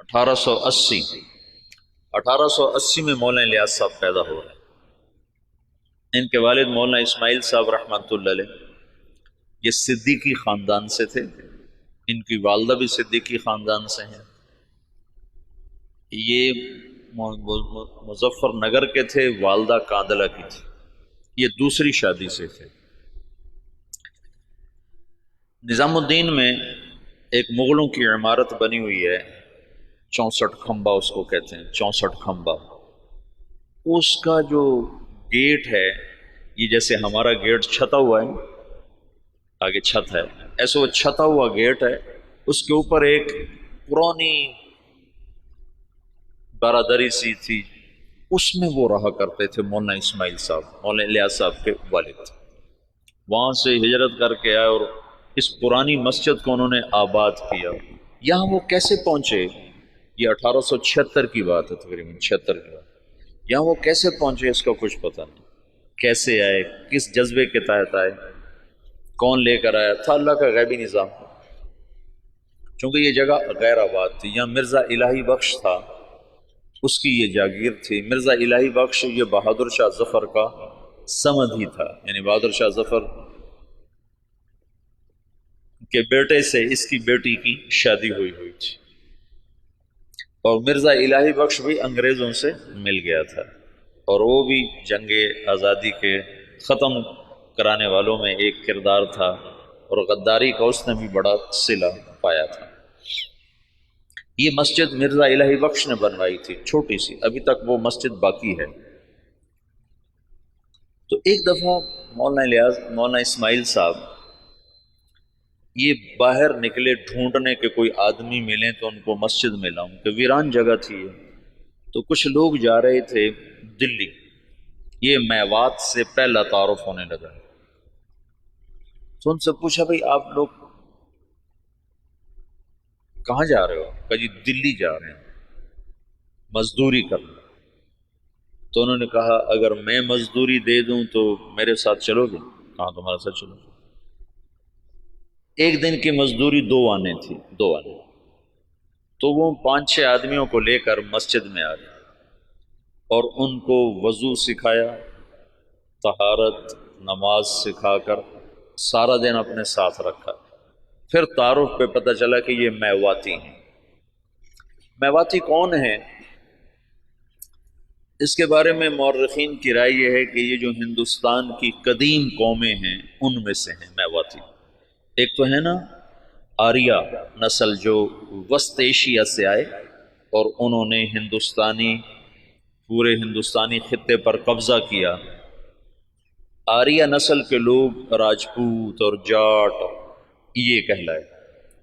1880 میں مولانا الیاس صاحب پیدا ہو رہے ہیں۔ ان کے والد مولانا اسماعیل صاحب رحمۃ اللہ علیہ یہ صدیقی خاندان سے تھے، ان کی والدہ بھی صدیقی خاندان سے ہیں۔ یہ مظفر نگر کے تھے، والدہ کاندلہ کی تھی، یہ دوسری شادی سے تھے۔ نظام الدین میں ایک مغلوں کی عمارت بنی ہوئی ہے، 64 کھمبا اس کو کہتے ہیں، 64 کھمبا۔ اس کا جو گیٹ ہے، یہ جیسے ہمارا گیٹ چھتا ہوا ہے، آگے چھت ہے، ایسے وہ چھتا ہوا گیٹ ہے، اس کے اوپر ایک پرانی برادری سی تھی، اس میں وہ رہا کرتے تھے مولانا اسماعیل صاحب، مولانا الیاس صاحب کے والد۔ وہاں سے ہجرت کر کے آئے اور اس پرانی مسجد کو انہوں نے آباد کیا۔ یہاں وہ کیسے پہنچے؟ یہ 1876 کی بات ہے، تقریباً 76 کی بات۔ یہاں وہ کیسے پہنچے اس کا کچھ پتہ نہیں، کیسے آئے، کس جذبے کے تحت آئے، کون لے کر آیا تھا، اللہ کا غیبی نظام۔ چونکہ یہ جگہ غیر آباد تھی، یہاں مرزا الہی بخش تھا، اس کی یہ جاگیر تھی۔ مرزا الہی بخش یہ بہادر شاہ ظفر کا سمد ہی تھا، یعنی بہادر شاہ ظفر کے بیٹے سے اس کی بیٹی کی شادی ہوئی تھی، اور مرزا الہی بخش بھی انگریزوں سے مل گیا تھا، اور وہ بھی جنگ آزادی کے ختم کرانے والوں میں ایک کردار تھا، اور غداری کا اس نے بھی بڑا صلہ پایا تھا۔ یہ مسجد مرزا الہی بخش نے بنوائی تھی، چھوٹی سی، ابھی تک وہ مسجد باقی ہے۔ تو ایک دفعہ مولانا اسماعیل صاحب یہ باہر نکلے ڈھونڈنے کے کوئی آدمی ملیں تو ان کو مسجد میں لاؤں، کہ ویران جگہ تھی۔ تو کچھ لوگ جا رہے تھے دلی، یہ میوات سے پہلا تعارف ہونے لگا، تو ان سے پوچھا بھائی آپ لوگ کہاں جا رہے ہو؟ کہ جی دلی جا رہے ہیں مزدوری کرنا۔ تو انہوں نے کہا اگر میں مزدوری دے دوں تو میرے ساتھ چلو گے؟ کہاں تمہارے ساتھ چلو؟ ایک دن کی مزدوری 2 آنے تھی، 2 آنے۔ تو وہ 5-6 آدمیوں کو لے کر مسجد میں آ گئے اور ان کو وضو سکھایا، طہارت، نماز سکھا کر سارا دن اپنے ساتھ رکھا۔ پھر تعارف پہ پتہ چلا کہ یہ میواتی ہیں۔ میواتی کون ہیں؟ اس کے بارے میں مورخین کی رائے یہ ہے کہ یہ جو ہندوستان کی قدیم قومیں ہیں ان میں سے ہیں میواتی۔ ایک تو ہے نا آریہ نسل جو وسط ایشیا سے آئے اور انہوں نے پورے ہندوستانی خطے پر قبضہ کیا۔ آریہ نسل کے لوگ راجپوت اور جاٹ یہ کہلائے،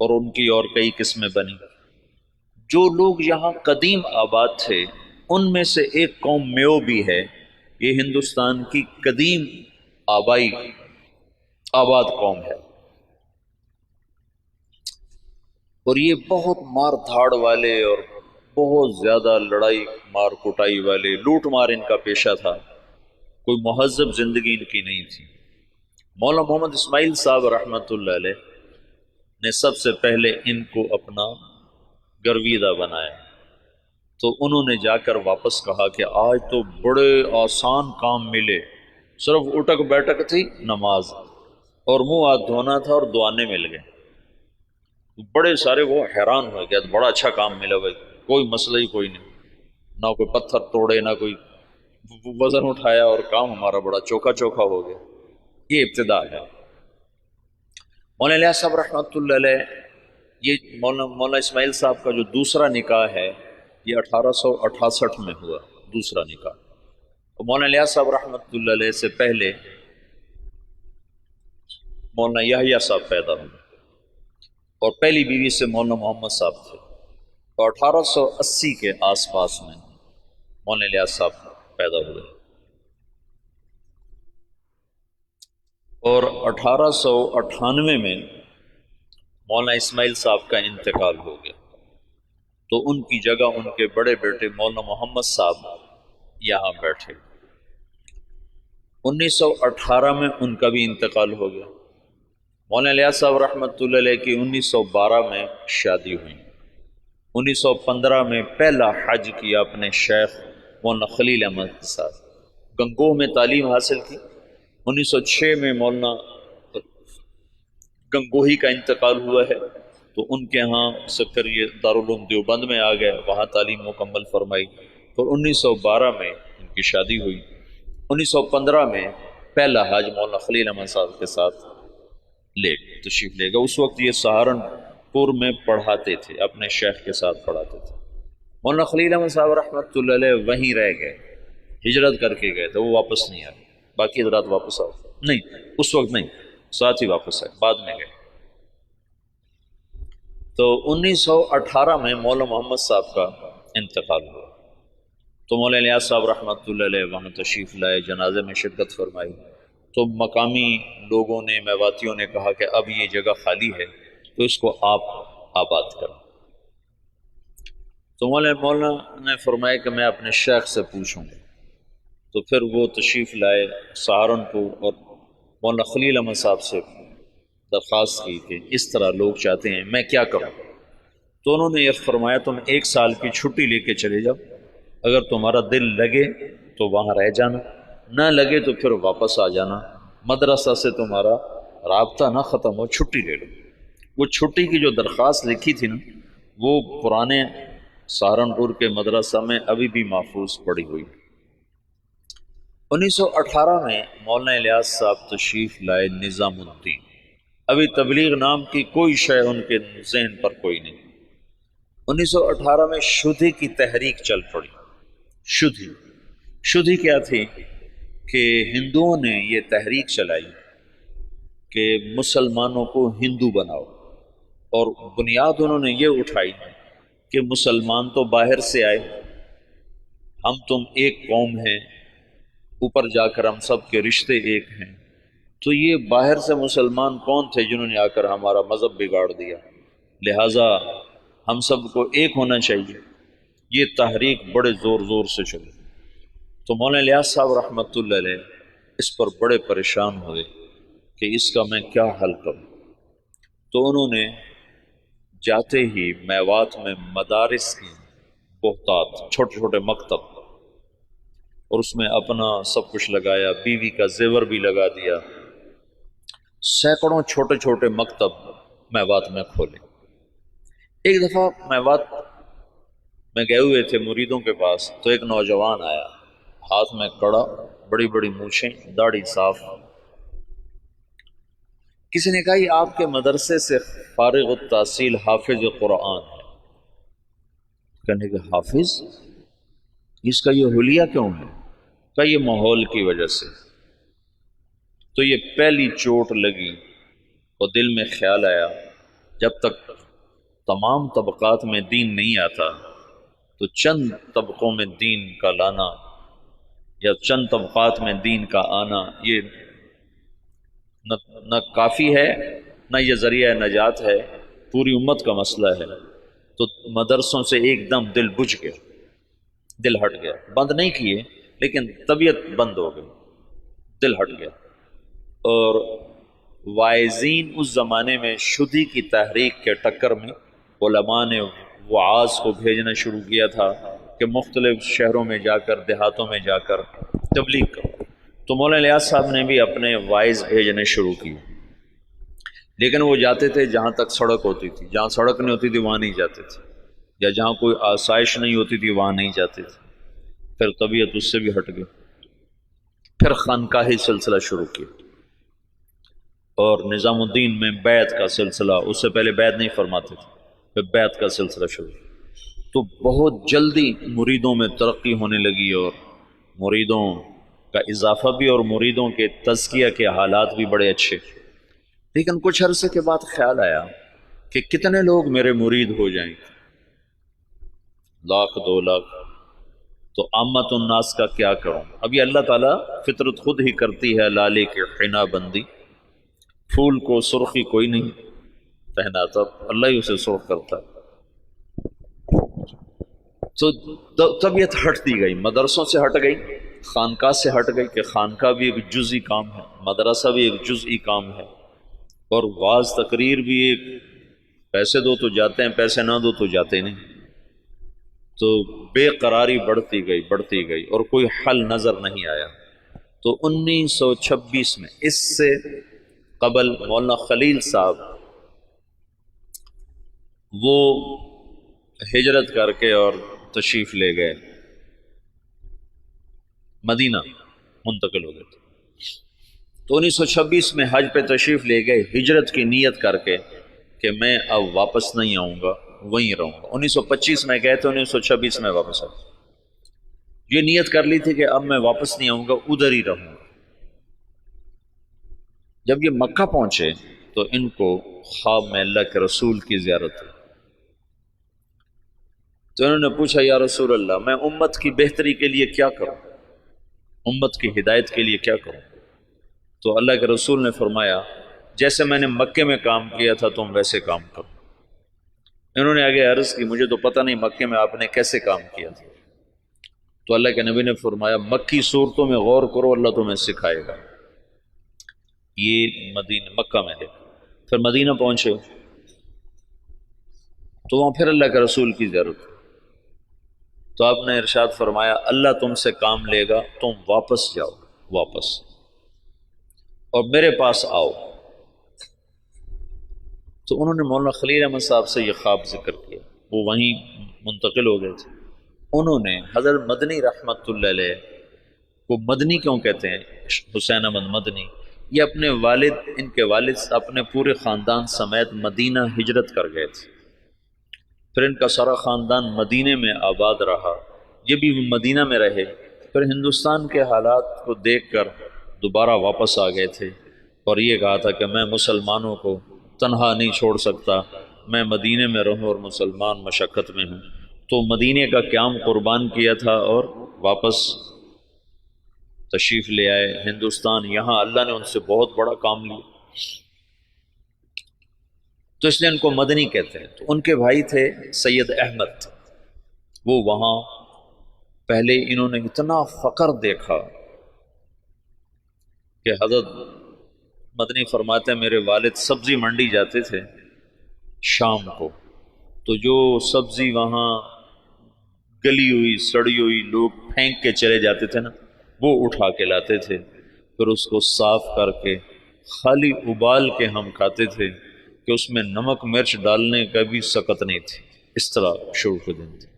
اور ان کی اور کئی قسمیں بنی۔ جو لوگ یہاں قدیم آباد تھے ان میں سے ایک قوم میو بھی ہے، یہ ہندوستان کی قدیم آباد قوم ہے، اور یہ بہت مار دھاڑ والے اور بہت زیادہ لڑائی مار کٹائی والے، لوٹ مار ان کا پیشہ تھا، کوئی مہذب زندگی ان کی نہیں تھی۔ مولانا محمد اسماعیل صاحب رحمۃ اللہ علیہ نے سب سے پہلے ان کو اپنا گرویدہ بنایا، تو انہوں نے جا کر واپس کہا کہ آج تو بڑے آسان کام ملے، صرف اٹک بیٹھک تھی، نماز اور منہ ہاتھ دھونا تھا اور دعانے مل گئے۔ بڑے سارے وہ حیران ہو گیا، بڑا اچھا کام ملا بھائی، کوئی مسئلہ ہی کوئی نہیں، نہ کوئی پتھر توڑے نہ کوئی وزن اٹھایا، اور کام ہمارا بڑا چوکھا ہو گیا۔ یہ ابتدا ہے۔ مولانا الیاس صاحب رحمۃ اللہ علیہ، یہ مولانا اسماعیل صاحب کا جو دوسرا نکاح ہے یہ 1868 میں ہوا، دوسرا نکاح۔ اور مولانا الیاس صاحب رحمۃ اللہ علیہ سے پہلے مولانا یحییٰ صاحب پیدا ہوئے، اور پہلی بیوی سے مولانا محمد صاحب تھے، اور 1880 کے آس پاس میں مولانا الیاس صاحب پیدا ہوئے، اور 1898 میں مولانا اسماعیل صاحب کا انتقال ہو گیا، تو ان کی جگہ ان کے بڑے بیٹے مولانا محمد صاحب یہاں بیٹھے۔ 1918 میں ان کا بھی انتقال ہو گیا۔ مولانا الیاس صاحب رحمۃ اللہ علیہ کی 1912 میں شادی ہوئی، 1915 میں پہلا حج کیا اپنے شیخ مولانا خلیل احمد کے ساتھ، گنگوہ میں تعلیم حاصل کی۔ 1906 میں مولانا گنگوہی کا انتقال ہوا ہے، تو ان کے ہاں سے پھر یہ دارالعلوم دیوبند میں آ گئے، وہاں تعلیم مکمل فرمائی۔ پھر 1912 میں ان کی شادی ہوئی۔ 1915 میں پہلا حج مولانا خلیل احمد صاحب کے ساتھ تشریف لے گا۔ اس وقت یہ سہارنپور میں پڑھاتے تھے، اپنے شیخ کے ساتھ پڑھاتے تھے۔ مولانا خلیل احمد صاحب رحمۃ اللہ علیہ وہیں رہ گئے، ہجرت کر کے گئے تھے، وہ واپس نہیں آئے۔ باقی حضرات واپس آؤ نہیں، اس وقت نہیں، ساتھ ہی واپس آئے، بعد میں گئے۔ تو 1918 میں مولانا محمد صاحب کا انتقال ہوا، تو مولانا الیاس صاحب رحمۃ اللہ علیہ وہاں تشریف لائے، جنازے میں شرکت فرمائی۔ تو مقامی لوگوں نے، میواتیوں نے کہا کہ اب یہ جگہ خالی ہے تو اس کو آپ آباد کریں۔ تو مولانا نے فرمایا کہ میں اپنے شیخ سے پوچھوں گا۔ تو پھر وہ تشریف لائے سہارنپور، اور مولانا خلیل احمد صاحب سے درخواست کی کہ اس طرح لوگ چاہتے ہیں، میں کیا کروں؟ تو انہوں نے یہ فرمایا تم 1 سال کی چھٹی لے کے چلے جاؤ، اگر تمہارا دل لگے تو وہاں رہ جانا، نہ لگے تو پھر واپس آ جانا، مدرسہ سے تمہارا رابطہ نہ ختم ہو، چھٹی لے لو۔ وہ چھٹی کی جو درخواست لکھی تھی نا، وہ پرانے سہارنپور کے مدرسہ میں ابھی بھی محفوظ پڑی ہوئی۔ 1918 میں مولانا الیاس صاحب تشریف لائے نظام الدین۔ ابھی تبلیغ نام کی کوئی شے ان کے ذہن پر کوئی نہیں۔ 1918 میں شدھی کی تحریک چل پڑی۔ شدھی کیا تھی کہ ہندوؤں نے یہ تحریک چلائی کہ مسلمانوں کو ہندو بناؤ، اور بنیاد انہوں نے یہ اٹھائی کہ مسلمان تو باہر سے آئے، ہم تم ایک قوم ہیں، اوپر جا کر ہم سب کے رشتے ایک ہیں۔ تو یہ باہر سے مسلمان کون تھے جنہوں نے آ کر ہمارا مذہب بگاڑ دیا، لہٰذا ہم سب کو ایک ہونا چاہیے۔ یہ تحریک بڑے زور سے چلی۔ تو مولانا الیاس صاحب رحمۃ اللہ علیہ اس پر بڑے پریشان ہوئے کہ اس کا میں کیا حل کروں۔ تو انہوں نے جاتے ہی میوات میں مدارس کی بہتات، چھوٹے چھوٹے مکتب، اور اس میں اپنا سب کچھ لگایا، بیوی کا زیور بھی لگا دیا، سینکڑوں چھوٹے چھوٹے مکتب میوات میں کھولے۔ ایک دفعہ میوات میں گئے ہوئے تھے مریدوں کے پاس، تو ایک نوجوان آیا، ہاتھ میں کڑا، بڑی بڑی مونچھیں، داڑھی صاف۔ کسی نے کہا یہ آپ کے مدرسے سے فارغ التحصیل حافظ قرآن ہے۔ کہنے کہ حافظ، اس کا یہ حلیہ کیوں ہے؟ کہ یہ ماحول کی وجہ سے۔ تو یہ پہلی چوٹ لگی اور دل میں خیال آیا، جب تک تمام طبقات میں دین نہیں آتا تو چند طبقوں میں دین کا لانا یا چند طبقات میں دین کا آنا یہ نہ کافی ہے، نہ یہ ذریعہ نجات ہے، پوری امت کا مسئلہ ہے۔ تو مدرسوں سے ایک دم دل بجھ گیا، دل ہٹ گیا، بند نہیں کیے لیکن طبیعت بند ہو گئی، دل ہٹ گیا۔ اور واعظین اس زمانے میں شدھی کی تحریک کے ٹکر میں علماء نے وعاظ کو بھیجنا شروع کیا تھا کہ مختلف شہروں میں جا کر، دیہاتوں میں جا کر تبلیغ کرو۔ تو مولانا الیاس صاحب نے بھی اپنے واعظ بھیجنے شروع کی، لیکن وہ جاتے تھے جہاں تک سڑک ہوتی تھی، جہاں سڑک نہیں ہوتی تھی وہاں نہیں جاتے تھے، یا جہاں کوئی آسائش نہیں ہوتی تھی وہاں نہیں جاتے تھے۔ پھر طبیعت اس سے بھی ہٹ گئی، پھر خانقاہی سلسلہ شروع کیا، اور نظام الدین میں بیعت کا سلسلہ، اس سے پہلے بیعت نہیں فرماتے تھے، پھر بیعت کا سلسلہ شروع۔ تو بہت جلدی مریدوں میں ترقی ہونے لگی، اور مریدوں کا اضافہ بھی، اور مریدوں کے تزکیہ کے حالات بھی بڑے اچھے۔ لیکن کچھ عرصے کے بعد خیال آیا کہ کتنے لوگ میرے مرید ہو جائیں، 1,00,000 2 لاکھ، تو عامت الناس کا کیا کروں؟ ابھی اللہ تعالیٰ فطرت خود ہی کرتی ہے لالے کے حنا بندی، پھول کو سرخی کوئی نہیں پہناتا، اللہ ہی اسے سرخ کرتا ہے۔ تو طبیعت ہٹتی گئی، مدرسوں سے ہٹ گئی، خانقاہ سے ہٹ گئی کہ خانقاہ بھی ایک جزئی کام ہے، مدرسہ بھی ایک جزئی کام ہے، اور واعظ تقریر بھی ایک، پیسے دو تو جاتے ہیں، پیسے نہ دو تو جاتے نہیں۔ تو بے قراری بڑھتی گئی اور کوئی حل نظر نہیں آیا۔ تو 1926 میں، اس سے قبل مولانا خلیل صاحب وہ ہجرت کر کے اور تشریف لے گئے، مدینہ منتقل ہو گئے تھے۔ تو 1926 میں حج پہ تشریف لے گئے ہجرت کی نیت کر کے کہ میں اب واپس نہیں آؤں گا، وہیں رہوں گا۔ 1925 میں گئے تھے، 1926 میں واپس آئے۔ یہ نیت کر لی تھی کہ اب میں واپس نہیں آؤں گا، ادھر ہی رہوں گا۔ جب یہ مکہ پہنچے تو ان کو خواب میں اللہ کے رسول کی زیارت ہوئی۔ تو انہوں نے پوچھا یا رسول اللہ، میں امت کی بہتری کے لیے کیا کروں، امت کی ہدایت کے لیے کیا کروں؟ تو اللہ کے رسول نے فرمایا جیسے میں نے مکے میں کام کیا تھا تم ویسے کام کرو۔ انہوں نے آگے عرض کی مجھے تو پتہ نہیں مکے میں آپ نے کیسے کام کیا تھا۔ تو اللہ کے نبی نے فرمایا مکی صورتوں میں غور کرو، اللہ تمہیں سکھائے گا۔ یہ مکہ میں ہے۔ پھر مدینہ پہنچے تو وہاں پھر اللہ کے رسول کی ضرورت، تو آپ نے ارشاد فرمایا اللہ تم سے کام لے گا، تم واپس جاؤ، واپس اور میرے پاس آؤ۔ تو انہوں نے مولانا خلیل احمد صاحب سے یہ خواب ذکر کیا، وہ وہیں منتقل ہو گئے تھے۔ انہوں نے حضرت مدنی رحمت اللہ علیہ کو، مدنی کیوں کہتے ہیں حسین احمد مدنی، یہ اپنے والد، ان کے والد اپنے پورے خاندان سمیت مدینہ ہجرت کر گئے تھے، پھر ان کا سارا خاندان مدینے میں آباد رہا، یہ بھی مدینہ میں رہے، پھر ہندوستان کے حالات کو دیکھ کر دوبارہ واپس آ گئے تھے اور یہ کہا تھا کہ میں مسلمانوں کو تنہا نہیں چھوڑ سکتا، میں مدینے میں رہوں اور مسلمان مشقت میں ہوں۔ تو مدینے کا قیام قربان کیا تھا اور واپس تشریف لے آئے ہندوستان۔ یہاں اللہ نے ان سے بہت بڑا کام لیا، تو اس لیے ان کو مدنی کہتے ہیں۔ تو ان کے بھائی تھے سید احمد، وہ وہاں پہلے انہوں نے اتنا فقر دیکھا کہ حضرت مدنی فرماتے ہیں میرے والد سبزی منڈی جاتے تھے شام کو، تو جو سبزی وہاں گلی ہوئی سڑی ہوئی لوگ پھینک کے چلے جاتے تھے نا، وہ اٹھا کے لاتے تھے، پھر اس کو صاف کر کے خالی ابال کے ہم کھاتے تھے کہ اس میں نمک مرچ ڈالنے کا بھی سکت نہیں تھی، اس طرح شروع کے دن تھے۔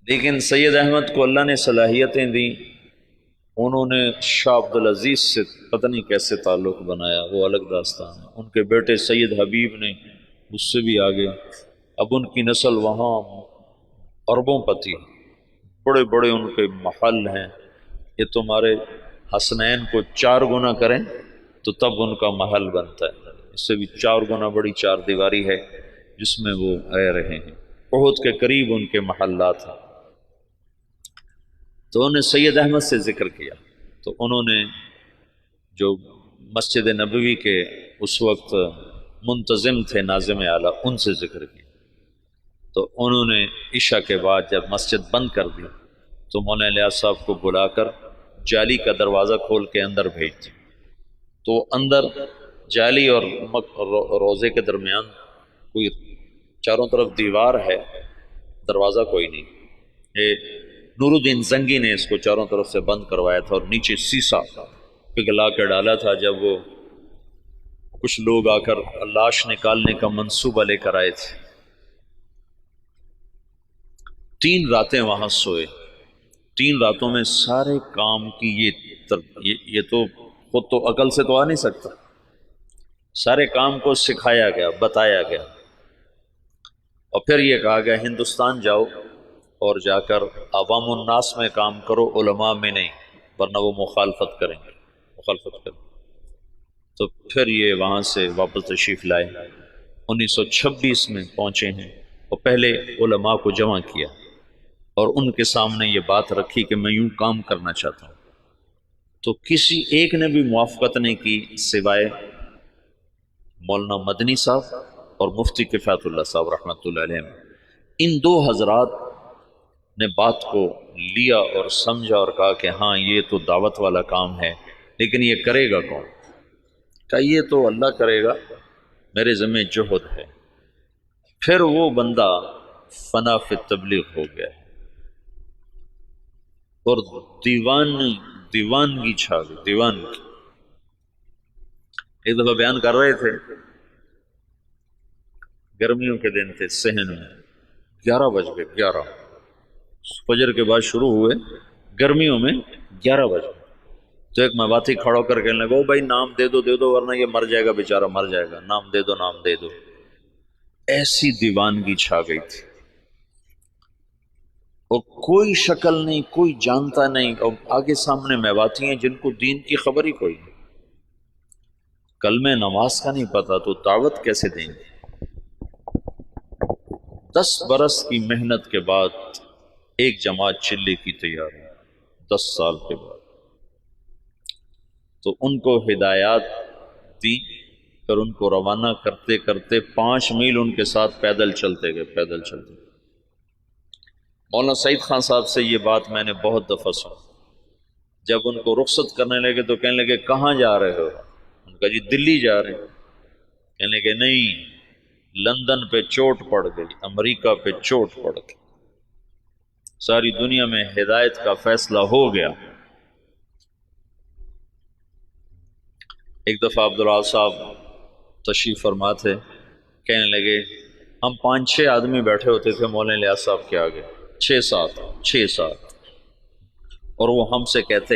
لیکن سید احمد کو اللہ نے صلاحیتیں دیں، انہوں نے شاہ عبدالعزیز سے پتہ نہیں کیسے تعلق بنایا، وہ الگ داستان ہے۔ ان کے بیٹے سید حبیب نے اس سے بھی آگے، اب ان کی نسل وہاں اربوں پتی، بڑے بڑے ان کے محل ہیں، یہ تمہارے حسنین کو 4 گنا کریں تو تب ان کا محل بنتا ہے، اس سے بھی 4 گنا بڑی 4 دیواری ہے جس میں وہ رہ رہے ہیں، احد کے قریب ان کے محلات ہیں۔ تو انہوں نے سید احمد سے ذکر کیا، تو انہوں نے جو مسجد نبوی کے اس وقت منتظم تھے ناظم اعلیٰ، ان سے ذکر کیا۔ تو انہوں نے عشاء کے بعد جب مسجد بند کر دی تو مولانا الیاس صاحب کو بلا کر جالی کا دروازہ کھول کے اندر بھیج دی، تو اندر جالی اور روزے کے درمیان کوئی چاروں طرف دیوار ہے، دروازہ کوئی نہیں، یہ نور الدین زنگی نے اس کو چاروں طرف سے بند کروایا تھا اور نیچے سیسا پگھلا کے ڈالا تھا۔ جب وہ کچھ لوگ آ کر لاش نکالنے کا منصوبہ لے کر آئے تھے، 3 راتیں وہاں سوئے، 3 راتوں میں سارے کام کی یہ تو خود تو عقل سے تو آ نہیں سکتا، سارے کام کو سکھایا گیا، بتایا گیا، اور پھر یہ کہا گیا ہندوستان جاؤ اور جا کر عوام الناس میں کام کرو، علماء میں نہیں، ورنہ وہ مخالفت کریں گے، تو پھر یہ وہاں سے واپس تشریف لائے، 1926 میں پہنچے ہیں، اور پہلے علماء کو جمع کیا اور ان کے سامنے یہ بات رکھی کہ میں یوں کام کرنا چاہتا ہوں، تو کسی ایک نے بھی موافقت نہیں کی سوائے مولانا مدنی صاحب اور مفتی کفایت اللہ صاحب رحمۃ اللہ علیہ۔ ان 2 حضرات نے بات کو لیا اور سمجھا اور کہا کہ ہاں یہ تو دعوت والا کام ہے، لیکن یہ کرے گا کون؟ کہا یہ تو اللہ کرے گا، میرے ذمہ جہد ہے۔ پھر وہ بندہ فنا فی تبلیغ ہو گیا ہے اور دیوانگی چھا گئی، دیوانگی۔ ایک دفعہ بیان کر رہے تھے، گرمیوں کے دن تھے، صحن میں 11 بج گئے، 11 فجر کے بعد شروع ہوئے، گرمیوں میں 11 بج گئے۔ تو ایک میواتی کھڑا کر کے لگا، بھائی نام دے دو ورنہ یہ مر جائے گا، بیچارہ مر جائے گا، نام دے دو۔ ایسی دیوانگی چھا گئی تھی اور کوئی شکل نہیں، کوئی جانتا نہیں، اور آگے سامنے میواتی ہیں جن کو دین کی خبر ہی کوئی نہیں، کلمہ نماز کا نہیں پتا، تو دعوت کیسے دیں گے؟ 10 برس کی محنت کے بعد ایک جماعت چلے کی تیار ہے، 10 سال کے بعد۔ تو ان کو ہدایات دی اور ان کو روانہ کرتے کرتے 5 میل ان کے ساتھ پیدل چلتے گئے، پیدل چلتے گئے۔ مولانا سعید خان صاحب سے یہ بات میں نے بہت دفعہ سنا، جب ان کو رخصت کرنے لگے تو کہنے لگے کہاں جا رہے ہو؟ ان کا جی دلی جا رہے ہیں۔ کہنے لگے نہیں، لندن پہ چوٹ پڑ گئی، امریکہ پہ چوٹ پڑ گئی، ساری دنیا میں ہدایت کا فیصلہ ہو گیا۔ ایک دفعہ عبدالعال صاحب تشریف فرما تھے، کہنے لگے ہم 5-6 آدمی بیٹھے ہوتے تھے مولانا الیاس صاحب کے آگے، 6-7 اور وہ ہم سے کہتے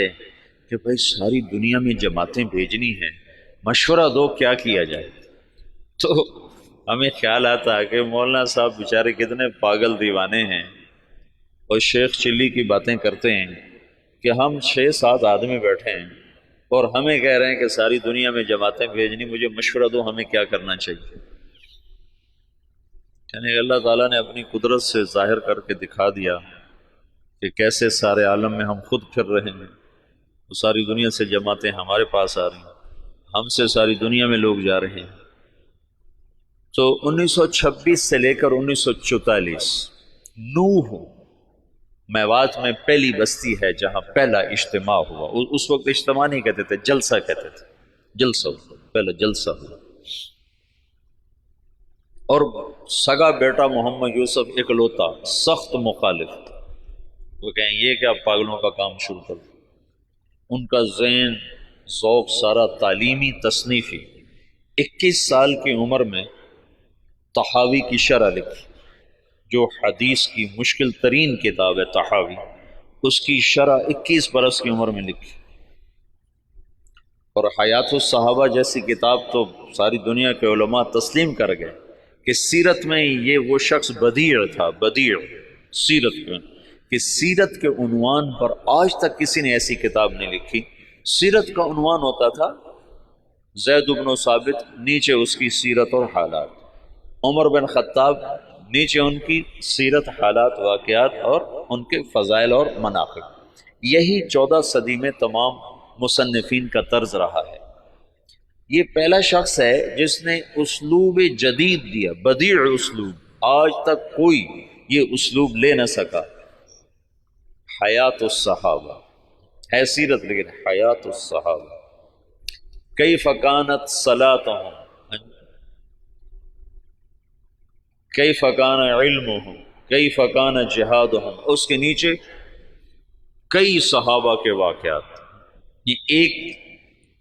کہ بھائی ساری دنیا میں جماعتیں بھیجنی ہیں، مشورہ دو کیا کیا جائے۔ تو ہمیں خیال آتا کہ مولانا صاحب بیچارے کتنے پاگل دیوانے ہیں اور شیخ چلی کی باتیں کرتے ہیں کہ ہم 6-7 آدمی بیٹھے ہیں اور ہمیں کہہ رہے ہیں کہ ساری دنیا میں جماعتیں بھیجنی، مجھے مشورہ دو ہمیں کیا کرنا چاہیے۔ یعنی اللہ تعالیٰ نے اپنی قدرت سے ظاہر کر کے دکھا دیا کہ کیسے سارے عالم میں ہم خود پھر رہے ہیں، تو ساری دنیا سے جماعتیں ہمارے پاس آ رہی ہیں، ہم سے ساری دنیا میں لوگ جا رہے ہیں۔ تو 1926 سے لے کر 1944 نوح میوات میں پہلی بستی ہے جہاں پہلا اجتماع ہوا۔ اس وقت اجتماع نہیں کہتے تھے، جلسہ کہتے تھے، جلسہ پہلا جلسہ ہوا۔ اور سگا بیٹا محمد یوسف اکلوتا سخت مخالف تھا، وہ کہیں یہ کیا پاگلوں کا کام شروع کر دیا۔ ان کا ذہن ذوق سارا تعلیمی تصنیفی۔ 21 سال کی عمر میں طحاوی کی شرح لکھی، جو حدیث کی مشکل ترین کتاب ہے طحاوی، اس کی شرح 21 برس کی عمر میں لکھی۔ اور حیات الصحابہ جیسی کتاب تو ساری دنیا کے علماء تسلیم کر گئے کہ سیرت میں یہ وہ شخص بدیع تھا، بدیع سیرت میں، کہ سیرت کے عنوان پر آج تک کسی نے ایسی کتاب نہیں لکھی۔ سیرت کا عنوان ہوتا تھا زید بن ثابت، نیچے اس کی سیرت اور حالات، عمر بن خطاب، نیچے ان کی سیرت، حالات، واقعات اور ان کے فضائل اور مناقب۔ یہی 14 صدی میں تمام مصنفین کا طرز رہا ہے۔ یہ پہلا شخص ہے جس نے اسلوب جدید دیا، بدیع اسلوب، آج تک کوئی یہ اسلوب لے نہ سکا۔ حیات الصحابہ ہے سیرت، لیکن حیات الصحابہ، کیف کانت صلاتہم، کیف کان علمہم، کیف کان جہادہم، اس کے نیچے کئی صحابہ کے واقعات۔ یہ ایک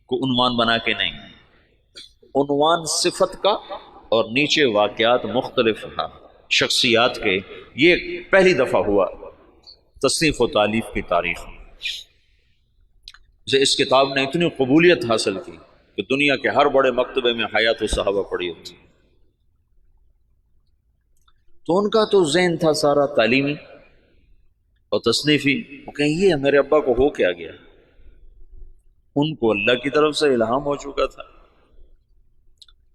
کو عنوان بنا کے نہیں، عنوان صفت کا اور نیچے واقعات مختلف شخصیات کے۔ یہ پہلی دفعہ ہوا تصنیف و تالیف کی تاریخ میں۔ اس کتاب نے اتنی قبولیت حاصل کی کہ دنیا کے ہر بڑے مکتبے میں حیات الصحابہ پڑھی ہوتی۔ تو ان کا تو ذہن تھا سارا تعلیمی اور تصنیفی۔ وہ کہیں یہ میرے ابا کو ہو کیا گیا؟ ان کو اللہ کی طرف سے الہام ہو چکا تھا۔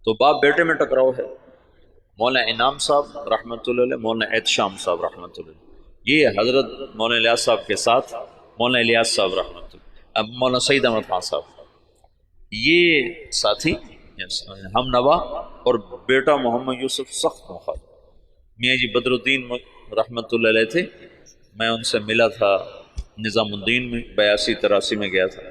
تو باپ بیٹے میں ٹکراؤ ہے۔ مولانا انعام صاحب رحمۃ اللہ علیہ، مولانا احتشام صاحب رحمۃ اللہ علیہ، یہ حضرت مولانا الیاس صاحب کے ساتھ مولانا الیاس صاحب رحمۃ اللہ، اب مولانا سعید احمد خان صاحب، یہ ساتھی ہم نوا، اور بیٹا محمد یوسف سخت مخالف۔ میاں جی بدر الدین رحمۃ اللہ علیہ تھے، میں ان سے ملا تھا نظام الدین میں، 82-83 میں گیا تھا۔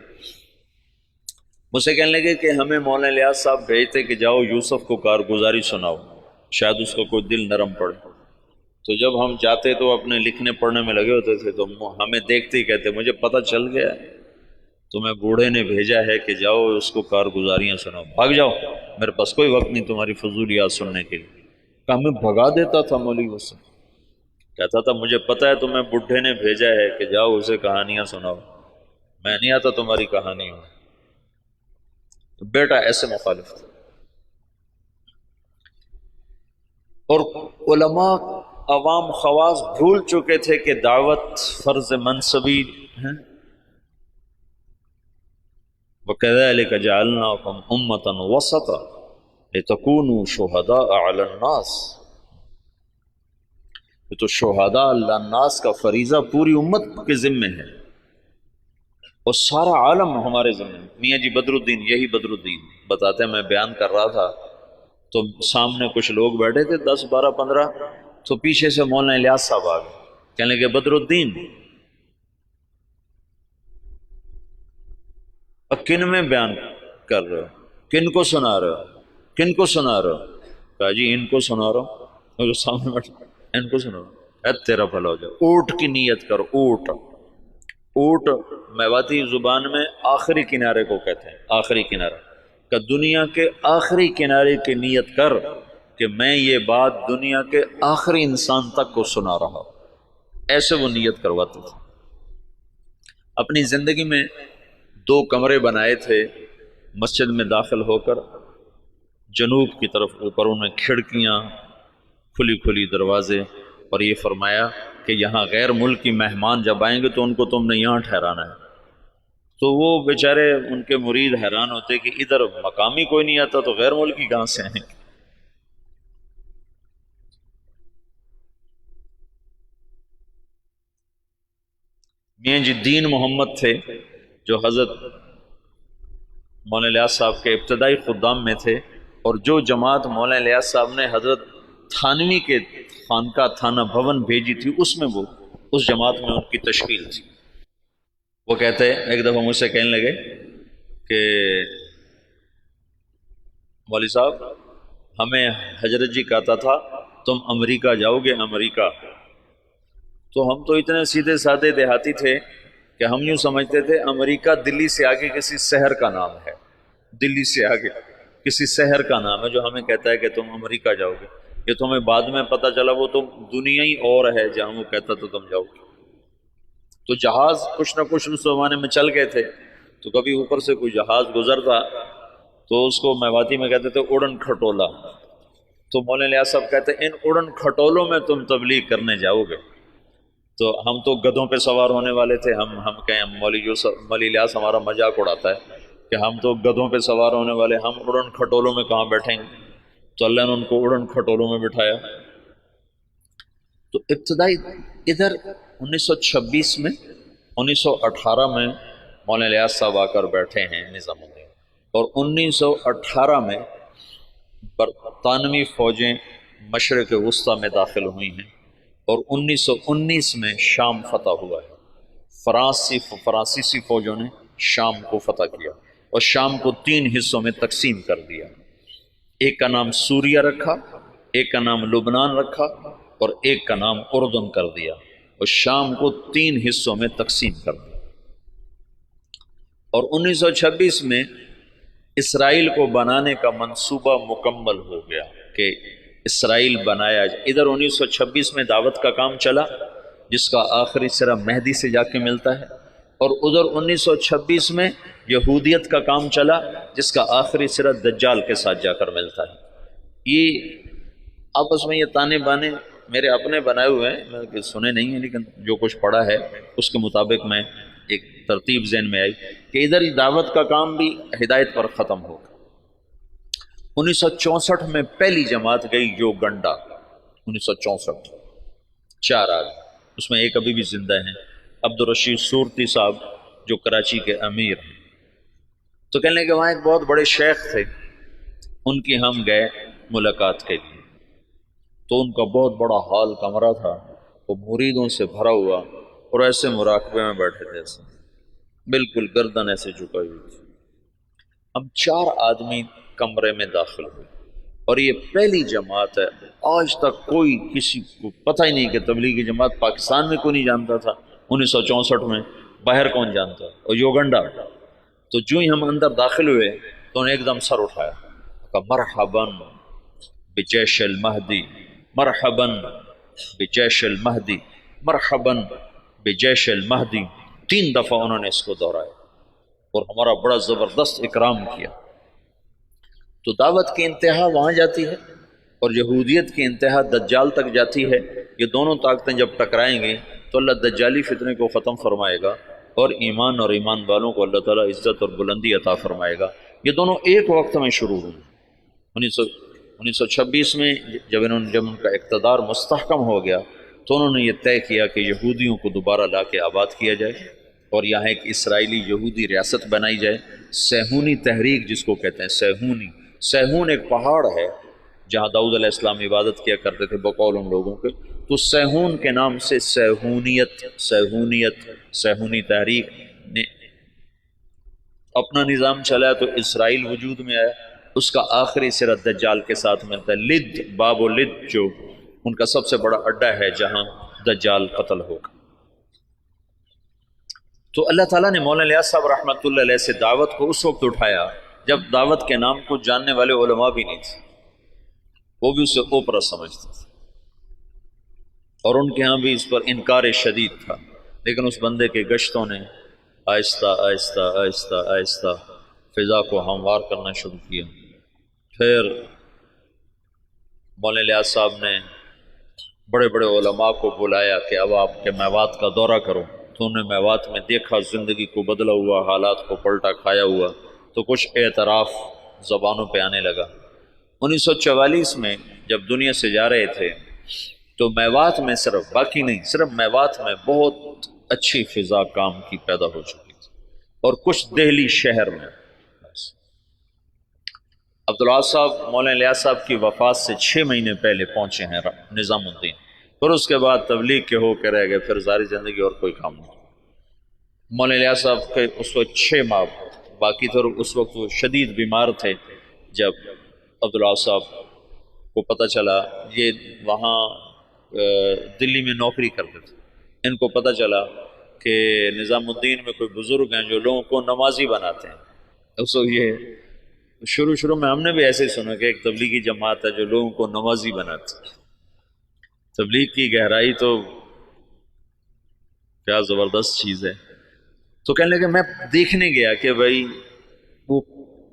مجھ سے کہنے لگے کہ ہمیں مولانا الیاس صاحب بھیجتے کہ جاؤ یوسف کو کارگزاری سناؤ۔ شاید اس کا کوئی دل نرم پڑے۔ تو جب ہم جاتے تو اپنے لکھنے پڑھنے میں لگے ہوتے تھے، تو ہمیں دیکھتے ہی کہتے مجھے پتہ چل گیا تمہیں بوڑھے نے بھیجا ہے کہ جاؤ اس کو کارگزاریاں سناؤ، بھاگ جاؤ، میرے پاس کوئی وقت نہیں تمہاری فضولیات سننے کے لیے۔ کہ ہمیں بھگا دیتا تھا مولوی حسن، کہتا تھا مجھے پتہ ہے تمہیں بڈھے نے بھیجا ہے کہ جاؤ اسے کہانیاں سناؤ، میں نہیں آتا تمہاری کہانیوں میں۔ بیٹا ایسے مخالف تھا۔ اور علماء عوام خواص بھول چکے تھے کہ دعوت فرض منصبی ہے۔ وَكَذَلِكَ جَعَلْنَاكُمْ أُمَّةً وَسَطًا لِتَكُونُوا شُهَدَاءَ عَلَى النَّاسِ۔ یہ تو شہداء اللہ الناس کا فریضہ پوری امت کے ذمے ہے، اور سارا عالم ہمارے ذمے ہے۔ میاں جی بدر الدین، یہی بدر الدین بتاتے ہیں، میں بیان کر رہا تھا تو سامنے کچھ لوگ بیٹھے تھے 10 12 15، تو پیچھے سے مولانا الیاس صاحب آ گئے، کہنے لگے بدر الدین اب کن میں بیان کر رہے ہو، کن کو سنا رہے ہو، کن کو سنا رہے ہو؟ کہا جی ان کو سنا رہا ہوں، اور جو سامنے بیٹھے ان کو سنا رہا ہوں۔ اے تیرا بھلا ہو جائے، اونٹ کی نیت کر، اونٹ، اونٹ میواتی زبان میں آخری کنارے کو کہتے ہیں، آخری کنارہ، کہ دنیا کے آخری کنارے کی نیت کر کہ میں یہ بات دنیا کے آخری انسان تک کو سنا رہا ہوں، ایسے وہ نیت کرواتے تھے۔ اپنی زندگی میں 2 کمرے بنائے تھے مسجد میں داخل ہو کر، جنوب کی طرف، اوپر ان میں کھڑکیاں، کھلی کھلی دروازے، اور یہ فرمایا کہ یہاں غیر ملکی مہمان جب آئیں گے تو ان کو تم نے یہاں ٹھہرانا ہے۔ تو وہ بیچارے ان کے مرید حیران ہوتے کہ ادھر مقامی کوئی نہیں آتا تو غیر ملکی کہاں سے آئیں؟ میاں جی دین محمد تھے جو حضرت مولانا الیاس صاحب کے ابتدائی خدام میں تھے، اور جو جماعت مولانا الیاس صاحب نے حضرت تھانوی کے خانقاہ تھانہ بھون بھیجی تھی، اس میں وہ اس جماعت میں ان کی تشکیل تھی۔ وہ کہتے ہیں ایک دفعہ مجھ سے کہنے لگے کہ مولوی صاحب ہمیں حضرت جی کہتا تھا تم امریکہ جاؤ گے، امریکہ۔ تو ہم تو اتنے سیدھے سادے دیہاتی تھے کہ ہم یوں سمجھتے تھے امریکہ دلی سے آگے کسی شہر کا نام ہے، دلی سے آگے کسی شہر کا نام ہے جو ہمیں کہتا ہے کہ تم امریکہ جاؤ گے۔ یہ تمہیں بعد میں پتہ چلا وہ تو دنیا ہی اور ہے جہاں وہ کہتا تو تم جاؤ گے۔ تو جہاز کچھ نہ کچھ اس زمانے میں چل گئے تھے، تو کبھی اوپر سے کوئی جہاز گزرتا تو اس کو میواتی میں کہتے تھے اڑن کھٹولا۔ تو مولانا الیاس صاحب کہتے ہیں ان اڑن کھٹولوں میں تم تبلیغ کرنے جاؤ گے۔ تو ہم تو گدھوں پہ سوار ہونے والے تھے، ہم کہیں مولوی الیاس ہمارا مذاق اڑاتا ہے کہ ہم تو گدھوں پہ سوار ہونے والے، ہم اڑن کھٹولوں میں کہاں بیٹھیں گے؟ تو اللہ نے ان کو اڑن کھٹولوں میں بٹھایا۔ تو ابتدائی ادھر 1926 میں 1918 میں مولانا الیاس صاحب آ کر بیٹھے ہیں نظام الدین، اور 1918 میں برطانوی فوجیں مشرق وسطیٰ میں داخل ہوئی ہیں، اور 1919 میں شام فتح ہوا ہے۔ فرانسیسی فوجوں نے شام کو فتح کیا اور شام کو 3 حصوں میں تقسیم کر دیا۔ ایک کا نام سوریہ رکھا، ایک کا نام لبنان رکھا، اور ایک کا نام اردن کر دیا، اور شام کو 3 حصوں میں تقسیم کر دیا۔ اور 1926 میں اسرائیل کو بنانے کا منصوبہ مکمل ہو گیا کہ اسرائیل بنایا جائے۔ ادھر 1926 میں دعوت کا کام چلا جس کا آخری سرا مہدی سے جا کے ملتا ہے، اور ادھر 1926 میں یہودیت کا کام چلا جس کا آخری سرا دجال کے ساتھ جا کر ملتا ہے۔ یہ آپس میں یہ تانے بانے میرے اپنے بنائے ہوئے ہیں، میں سنے نہیں ہیں، لیکن جو کچھ پڑھا ہے اس کے مطابق میں ایک ترتیب ذہن میں آئی کہ ادھر دعوت کا کام بھی ہدایت پر ختم ہوگا۔ 1964 میں پہلی جماعت گئی جو گنڈا، 1964، 4 آدمی، اس میں ایک ابھی بھی زندہ ہیں، عبدالرشید صورتی صاحب جو کراچی کے امیر ہیں۔ تو کہنے کہ وہاں ایک بہت بڑے شیخ تھے، ان کی ہم گئے ملاقات کے لیے، تو ان کا بہت بڑا ہال کمرہ تھا، وہ مریدوں سے بھرا ہوا، اور ایسے مراقبے میں بیٹھے تھے، ایسے بالکل گردن ایسے جھکائی ہوئی تھی۔ ہم 4 آدمی کمرے میں داخل ہوئے، اور یہ پہلی جماعت ہے، آج تک کوئی کسی کو پتہ ہی نہیں کہ تبلیغی جماعت پاکستان میں کوئی نہیں جانتا تھا 1964 میں، باہر کون جانتا، اور یوگنڈا۔ تو جو ہی ہم اندر داخل ہوئے تو انہیں ایک دم سر اٹھایا، کہا مرحباً بجیش المہدی، مرحباً بجیش المہدی، مرحباً بجیش المہدی، 3 دفعہ انہوں نے اس کو دہرایا اور ہمارا بڑا زبردست اکرام کیا۔ تو دعوت کی انتہا وہاں جاتی ہے اور یہودیت کی انتہا دجال تک جاتی ہے۔ یہ دونوں طاقتیں جب ٹکرائیں گی تو اللہ دجالی فتنے کو ختم فرمائے گا اور ایمان اور ایمان والوں کو اللہ تعالیٰ عزت اور بلندی عطا فرمائے گا۔ یہ دونوں ایک وقت میں شروع ہوئے۔ 1926 میں جب ان کا اقتدار مستحکم ہو گیا تو انہوں نے یہ طے کیا کہ یہودیوں کو دوبارہ لا کے آباد کیا جائے اور یہاں ایک اسرائیلی یہودی ریاست بنائی جائے۔ سیہونی تحریک جس کو کہتے ہیں، سیہون ایک پہاڑ ہے جہاں داؤد علیہ السلام عبادت کیا کرتے تھے بقول ان لوگوں کے، تو سیہون کے نام سے سیہونی تحریک نے اپنا نظام چلایا تو اسرائیل وجود میں آیا۔ اس کا آخری سرا دجال کے ساتھ ملتا ہے، لد، باب و لد جو ان کا سب سے بڑا اڈا ہے جہاں دجال قتل ہوگا۔ تو اللہ تعالیٰ نے مولانا الیاس صاحب رحمۃ اللہ علیہ سے دعوت کو اس وقت اٹھایا جب دعوت کے نام کو جاننے والے علماء بھی نہیں تھے، وہ بھی اسے اوپرا سمجھتے تھے اور ان کے ہاں بھی اس پر انکار شدید تھا، لیکن اس بندے کے گشتوں نے آہستہ آہستہ آہستہ آہستہ فضا کو ہموار کرنا شروع کیا۔ پھر مولانا الیاس صاحب نے بڑے بڑے علماء کو بلایا کہ اب آپ کے میوات کا دورہ کرو، تو انہوں نے میوات میں دیکھا زندگی کو بدلا ہوا، حالات کو پلٹا کھایا ہوا، تو کچھ اعتراف زبانوں پہ آنے لگا۔ 1944 میں جب دنیا سے جا رہے تھے تو میوات میں صرف باقی نہیں، صرف میوات میں بہت اچھی فضا کام کی پیدا ہو چکی تھی، اور کچھ دہلی شہر میں۔ عبدالعاظ صاحب مولانا الیاس صاحب کی وفات سے 6 مہینے پہلے پہنچے ہیں نظام الدین، پھر اس کے بعد تبلیغ کے ہو کے رہ گئے، پھر ساری زندگی اور کوئی کام نہیں۔ مولانا الیاس صاحب کے اس وقت 6 ماہ باقی تھے، اور اس وقت وہ شدید بیمار تھے۔ جب عبدالعاظ صاحب کو پتہ چلا، یہ وہاں دلی میں نوکری کرتے تھے، ان کو پتہ چلا کہ نظام الدین میں کوئی بزرگ ہیں جو لوگوں کو نمازی بناتے ہیں۔ اس وقت یہ شروع میں ہم نے بھی ایسے ہی سنا کہ ایک تبلیغی جماعت ہے جو لوگوں کو نمازی بناتی ہے۔ تبلیغ کی گہرائی تو کیا زبردست چیز ہے۔ تو کہنے لگے میں دیکھنے گیا کہ بھائی وہ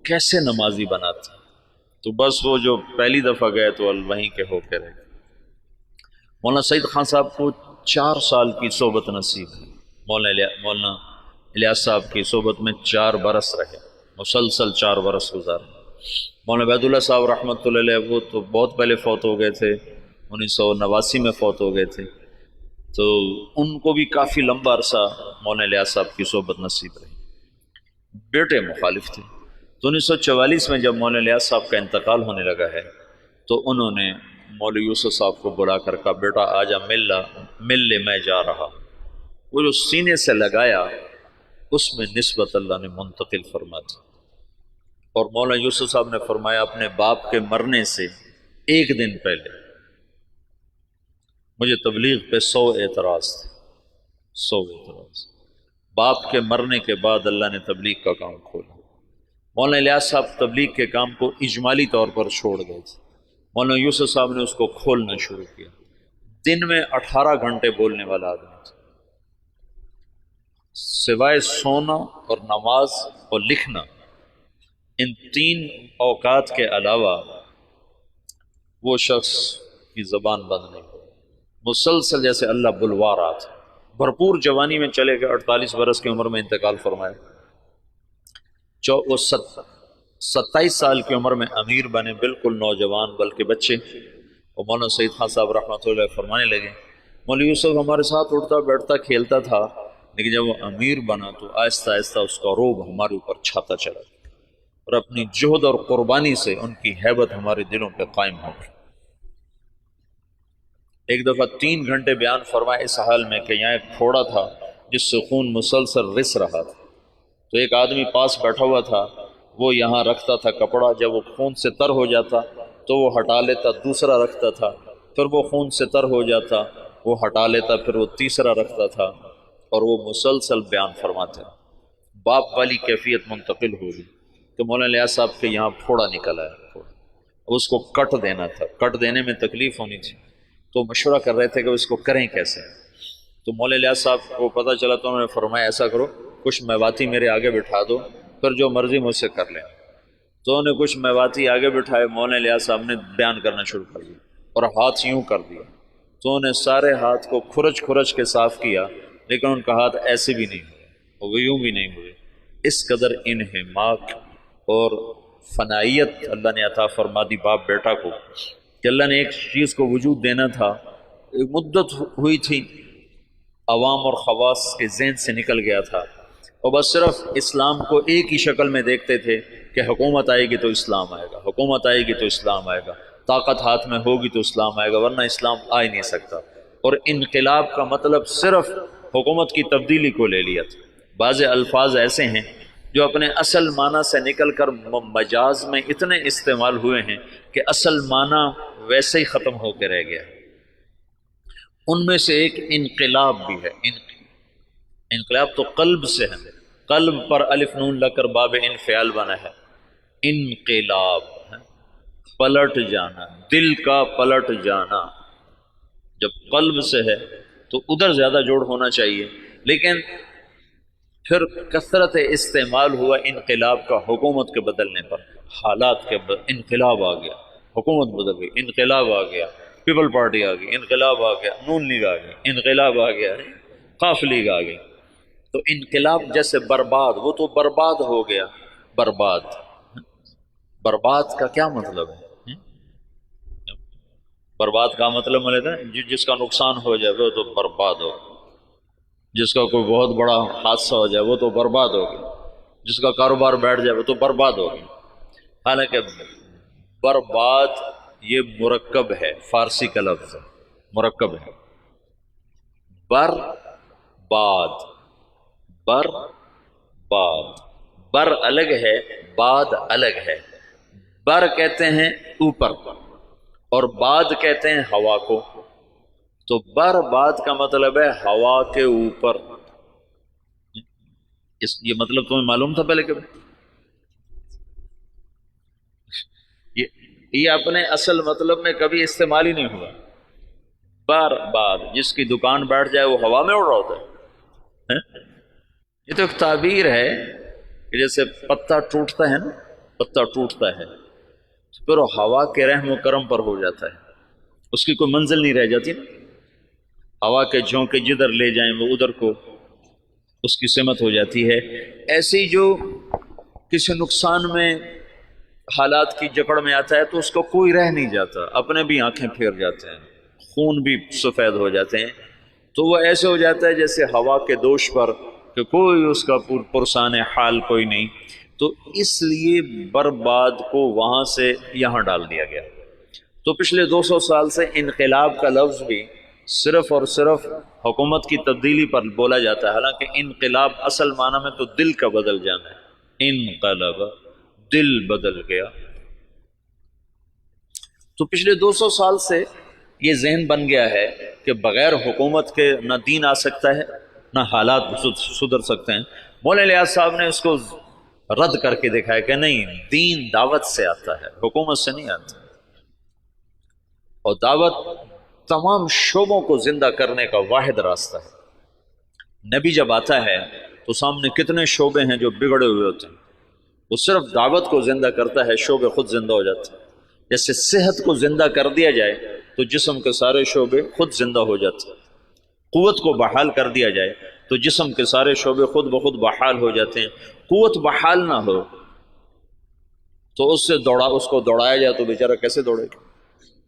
کیسے نمازی بناتے ہیں، تو بس وہ جو پہلی دفعہ گئے تو وہیں کے ہو کے رہے۔ مولانا سعید خان صاحب کو 4 سال کی صحبت نصیب ہے، مولانا الیاس صاحب کی صحبت میں 4 برس رہے، مسلسل 4 برس گزارے۔ مولانا عبید اللہ صاحب رحمۃ اللہ علیہ وہ تو بہت پہلے فوت ہو گئے تھے، 1989 میں فوت ہو گئے تھے، تو ان کو بھی کافی لمبا عرصہ مولانا الیاس صاحب کی صحبت نصیب رہی۔ بیٹے مخالف تھے، تو 1944 میں جب مولانا الیاس صاحب کا انتقال ہونے لگا ہے تو انہوں نے مولوی یوسف صاحب کو بلا کر کہا بیٹا آجا مل لے میں جا رہا۔ وہ جو سینے سے لگایا اس میں نسبت اللہ نے منتقل فرما دی، اور مولانا یوسف صاحب نے فرمایا اپنے باپ کے مرنے سے 1 دن پہلے مجھے تبلیغ پہ 100 اعتراض تھے، 100 اعتراض۔ باپ کے مرنے کے بعد اللہ نے تبلیغ کا کام کھولا۔ مولانا الیاس صاحب تبلیغ کے کام کو اجمالی طور پر چھوڑ گئے تھے، مولانا یوسف صاحب نے اس کو کھولنا شروع کیا۔ دن میں 18 گھنٹے بولنے والا آدمی تھا، سوائے سونا اور نماز اور لکھنا، ان 3 اوقات کے علاوہ وہ شخص کی زبان بند نہیں ہو، مسلسل جیسے اللہ بلوا رہا تھا۔ بھرپور جوانی میں چلے گئے، 48 برس کی عمر میں انتقال فرمایا۔ 27 سال کی عمر میں امیر بنے، بالکل نوجوان بلکہ بچے۔ اور مولانا سعید خان صاحب رحمۃ اللہ علیہ فرمانے لگے مولوی یوسف ہمارے ساتھ اٹھتا بیٹھتا کھیلتا تھا، لیکن جب وہ امیر بنا تو آہستہ آہستہ اس کا روب ہمارے اوپر چھاتا چلا، اور اپنی جہد اور قربانی سے ان کی ہیبت ہمارے دلوں پہ قائم ہو گئی۔ ایک دفعہ 3 گھنٹے بیان فرمائے اس حال میں کہ یہاں ایک پھوڑا تھا جس سے خون مسلسل رس رہا تھا، تو ایک آدمی پاس بیٹھا ہوا تھا، وہ یہاں رکھتا تھا کپڑا، جب وہ خون سے تر ہو جاتا تو وہ ہٹا لیتا، دوسرا رکھتا تھا، پھر وہ خون سے تر ہو جاتا، وہ ہٹا لیتا، پھر وہ تیسرا رکھتا تھا، اور وہ مسلسل بیان فرماتے ہیں۔ باپ والی کیفیت منتقل ہوگی کہ مولانا الیاس صاحب کے یہاں پھوڑا نکل آیا، اس کو کٹ دینا تھا، کٹ دینے میں تکلیف ہونی تھی، تو مشورہ کر رہے تھے کہ اس کو کریں کیسے۔ تو مولانا الیاس صاحب کو پتہ چلا تو انہوں نے فرمایا ایسا کرو، کچھ میواتی میرے آگے بٹھا دو، پھر جو مرضی مجھ سے کر لیں۔ تو انہوں نے کچھ میواتی آگے بٹھائے، مولانا الیاس صاحب نے بیان کرنا شروع کر دیا اور ہاتھ یوں کر دیا، تو انہوں نے سارے ہاتھ کو کھرچ کھرچ کے صاف کیا، لیکن ان کا ہاتھ ایسے بھی نہیں ہوئے، وہ یوں بھی نہیں ہوئے۔ اس قدر انہماک اور فنائیت اللہ نے عطا فرما دی باپ بیٹا کو کہ اللہ نے ایک چیز کو وجود دینا تھا، ایک مدت ہوئی تھی، عوام اور خواص کے ذہن سے نکل گیا تھا، اور بس صرف اسلام کو ایک ہی شکل میں دیکھتے تھے کہ حکومت آئے گی تو اسلام آئے گا، حکومت آئے گی تو اسلام آئے گا، طاقت ہاتھ میں ہوگی تو اسلام آئے گا، ورنہ اسلام آ ہی نہیں سکتا۔ اور انقلاب کا مطلب صرف حکومت کی تبدیلی کو لے لیا تھا۔ بعض الفاظ ایسے ہیں جو اپنے اصل معنی سے نکل کر مجاز میں اتنے استعمال ہوئے ہیں کہ اصل معنی ویسے ہی ختم ہو کے رہ گیا۔ ان میں سے ایک انقلاب بھی ہے۔ انقلاب تو قلب سے ہے، قلب پر الف نون لگ کر باب انفعال بنا ہے۔ انقلاب ہے پلٹ جانا، دل کا پلٹ جانا۔ جب قلب سے ہے تو ادھر زیادہ جوڑ ہونا چاہیے، لیکن پھر کثرت استعمال ہوا انقلاب کا حکومت کے بدلنے پر، حالات کے انقلاب آ گیا، حکومت بدل گئی، انقلاب آ گیا، پیپل پارٹی آ گئی، انقلاب آ گیا، نون لیگ آ گئی، انقلاب آ گیا، قاف لیگ آ گئی۔ تو انقلاب جیسے برباد، وہ تو برباد ہو گیا۔ برباد، برباد کا کیا مطلب ہے؟ برباد کا مطلب ملتا ہے جس کا نقصان ہو جائے وہ تو برباد ہو، جس کا کوئی بہت بڑا حادثہ ہو جائے وہ تو برباد ہو گیا، جس کا کاروبار بیٹھ جائے وہ تو برباد ہو گیا۔ حالانکہ برباد یہ مرکب ہے، فارسی کا لفظ ہے، مرکب ہے۔ بر باد، بر باد، بر الگ ہے، باد الگ ہے۔ بر کہتے ہیں اوپر اور باد کہتے ہیں ہوا کو۔ تو بر باد کا مطلب ہے ہوا کے اوپر۔ یہ مطلب تمہیں معلوم تھا پہلے کبھی؟ یہ اپنے اصل مطلب میں کبھی استعمال ہی نہیں ہوا۔ بر باد، جس کی دکان بیٹھ جائے وہ ہوا میں اڑ رہا ہوتا ہے۔ یہ تو ایک تعبیر ہے کہ جیسے پتا ٹوٹتا ہے نا، پتا ٹوٹتا ہے پھر وہ ہوا کے رحم و کرم پر ہو جاتا ہے، اس کی کوئی منزل نہیں رہ جاتی نا۔ ہوا کے جھونکے جدھر لے جائیں وہ ادھر کو اس کی سمت ہو جاتی ہے۔ ایسی جو کسی نقصان میں حالات کی جکڑ میں آتا ہے تو اس کو کوئی رہ نہیں جاتا، اپنے بھی آنکھیں پھیر جاتے ہیں، خون بھی سفید ہو جاتے ہیں۔ تو وہ ایسے ہو جاتا ہے جیسے ہوا کے دوش پر کہ کوئی اس کا پرسان حال کوئی نہیں۔ تو اس لیے برباد کو وہاں سے یہاں ڈال دیا گیا۔ تو پچھلے 200 سال سے انقلاب کا لفظ بھی صرف اور صرف حکومت کی تبدیلی پر بولا جاتا ہے، حالانکہ انقلاب اصل معنی میں تو دل کا بدل جانا ہے۔ انقلب، دل بدل گیا۔ تو پچھلے 200 سال سے یہ ذہن بن گیا ہے کہ بغیر حکومت کے نہ دین آ سکتا ہے نہ حالات سدھر سکتے ہیں۔ مولانا الیاس صاحب نے اس کو رد کر کے دکھایا کہ نہیں، دین دعوت سے آتا ہے، حکومت سے نہیں آتا، اور دعوت تمام شعبوں کو زندہ کرنے کا واحد راستہ ہے۔ نبی جب آتا ہے تو سامنے کتنے شعبے ہیں جو بگڑے ہوئے ہوتے ہیں، وہ صرف دعوت کو زندہ کرتا ہے، شعبے خود زندہ ہو جاتے ہیں۔ جیسے صحت کو زندہ کر دیا جائے تو جسم کے سارے شعبے خود زندہ ہو جاتے ہیں، قوت کو بحال کر دیا جائے تو جسم کے سارے شعبے خود بخود بحال ہو جاتے ہیں۔ قوت بحال نہ ہو تو اس کو دوڑایا جائے تو بیچارہ کیسے دوڑے گا؟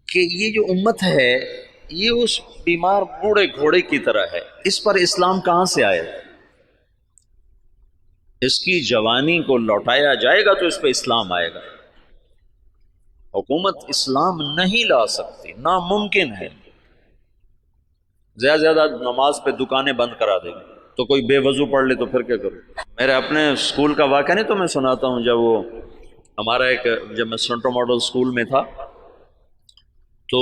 کہ یہ جو امت ہے یہ اس بیمار بوڑھے گھوڑے کی طرح ہے، اس پر اسلام کہاں سے آیا؟ اس کی جوانی کو لوٹایا جائے گا تو اس پہ اسلام آئے گا۔ حکومت اسلام نہیں لا سکتی، ناممکن ہے۔ زیادہ زیادہ نماز پہ دکانیں بند کرا دے گی تو کوئی بے وضو پڑھ لے تو پھر کیا کرو؟ میرے اپنے اسکول کا واقعہ نہیں تو میں سناتا ہوں۔ جب میں سنٹر ماڈل اسکول میں تھا تو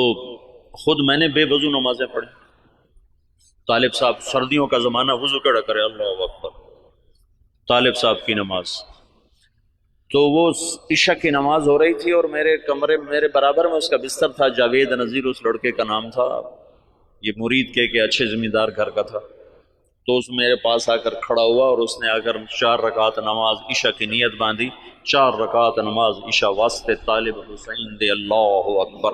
خود میں نے بے وضو نمازیں پڑھی. طالب صاحب سردیوں کا زمانہ وضو کیڑا کرے، اللہ اکبر. طالب صاحب کی نماز، تو وہ عشاء کی نماز ہو رہی تھی اور میرے کمرے میرے برابر میں اس کا بستر تھا. جاوید نذیر اس لڑکے کا نام تھا، یہ مرید کے اچھے زمیندار گھر کا تھا. تو اس میرے پاس آ کر کھڑا ہوا اور اس نے آ کر 4 رکعت نماز عشاء کی نیت باندھی. 4 رکعت نماز عشاء واسطے طالب حسین دے. اللہ اکبر.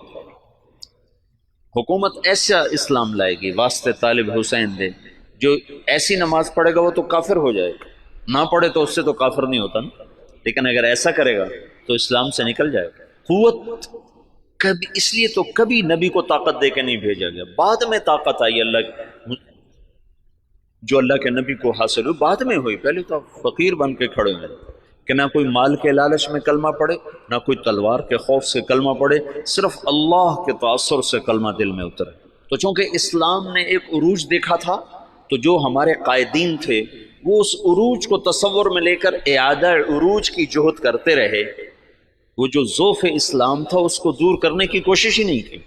حکومت ایسا اسلام لائے گی واسطے طالب حسین دے. جو ایسی نماز پڑھے گا وہ تو کافر ہو جائے گا، نہ پڑھے تو اس سے تو کافر نہیں ہوتا نا، لیکن اگر ایسا کرے گا تو اسلام سے نکل جائے گا. قوت کبھی، اس لیے تو کبھی نبی کو طاقت دے کے نہیں بھیجا گیا. بعد میں طاقت آئی اللہ، جو اللہ کے نبی کو حاصل ہوئی بعد میں ہوئی. پہلے تو فقیر بن کے کھڑے ہوئے کہ نہ کوئی مال کے لالچ میں کلمہ پڑھے، نہ کوئی تلوار کے خوف سے کلمہ پڑھے، صرف اللہ کے تاثر سے کلمہ دل میں اترے. تو چونکہ اسلام نے ایک عروج دیکھا تھا، تو جو ہمارے قائدین تھے وہ اس عروج کو تصور میں لے کر اعادہ عروج کی جہد کرتے رہے. وہ جو ذوف اسلام تھا اس کو دور کرنے کی کوشش ہی نہیں کی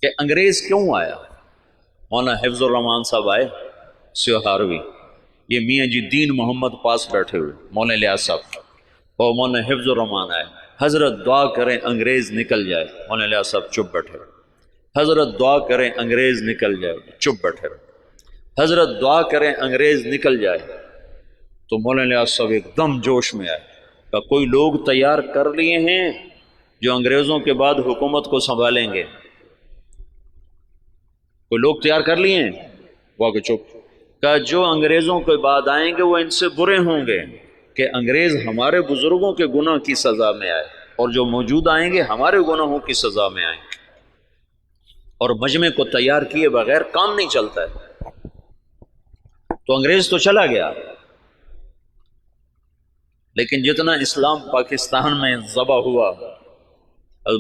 کہ انگریز کیوں آیا. مولانا حفظ الرحمان صاحب آئے سیوہاروی، یہ میاں جی دین محمد پاس بیٹھے ہوئے، مولانا الیاس صاحب اور مولانا حفظ الرحمان آئے. حضرت دعا کریں انگریز نکل جائے. مولانا الیاس صاحب چپ بیٹھے. حضرت دعا کریں انگریز نکل جائے. چپ بیٹھے. حضرت دعا کریں انگریز نکل جائے. تو مولانا الیاس صاحب ایک دم جوش میں آئے کہ کوئی لوگ تیار کر لیے ہیں جو انگریزوں کے بعد حکومت کو سنبھالیں گے. کوئی لوگ تیار کر لیے ہیں. وہ کہ چپ. کہ جو انگریزوں کے بعد آئیں گے وہ ان سے برے ہوں گے کہ انگریز ہمارے بزرگوں کے گناہ کی سزا میں آئے، اور جو موجود آئیں گے ہمارے گناہوں کی سزا میں آئیں گے. اور مجمع کو تیار کیے بغیر کام نہیں چلتا ہے. تو انگریز تو چلا گیا، لیکن جتنا اسلام پاکستان میں ذبح ہوا،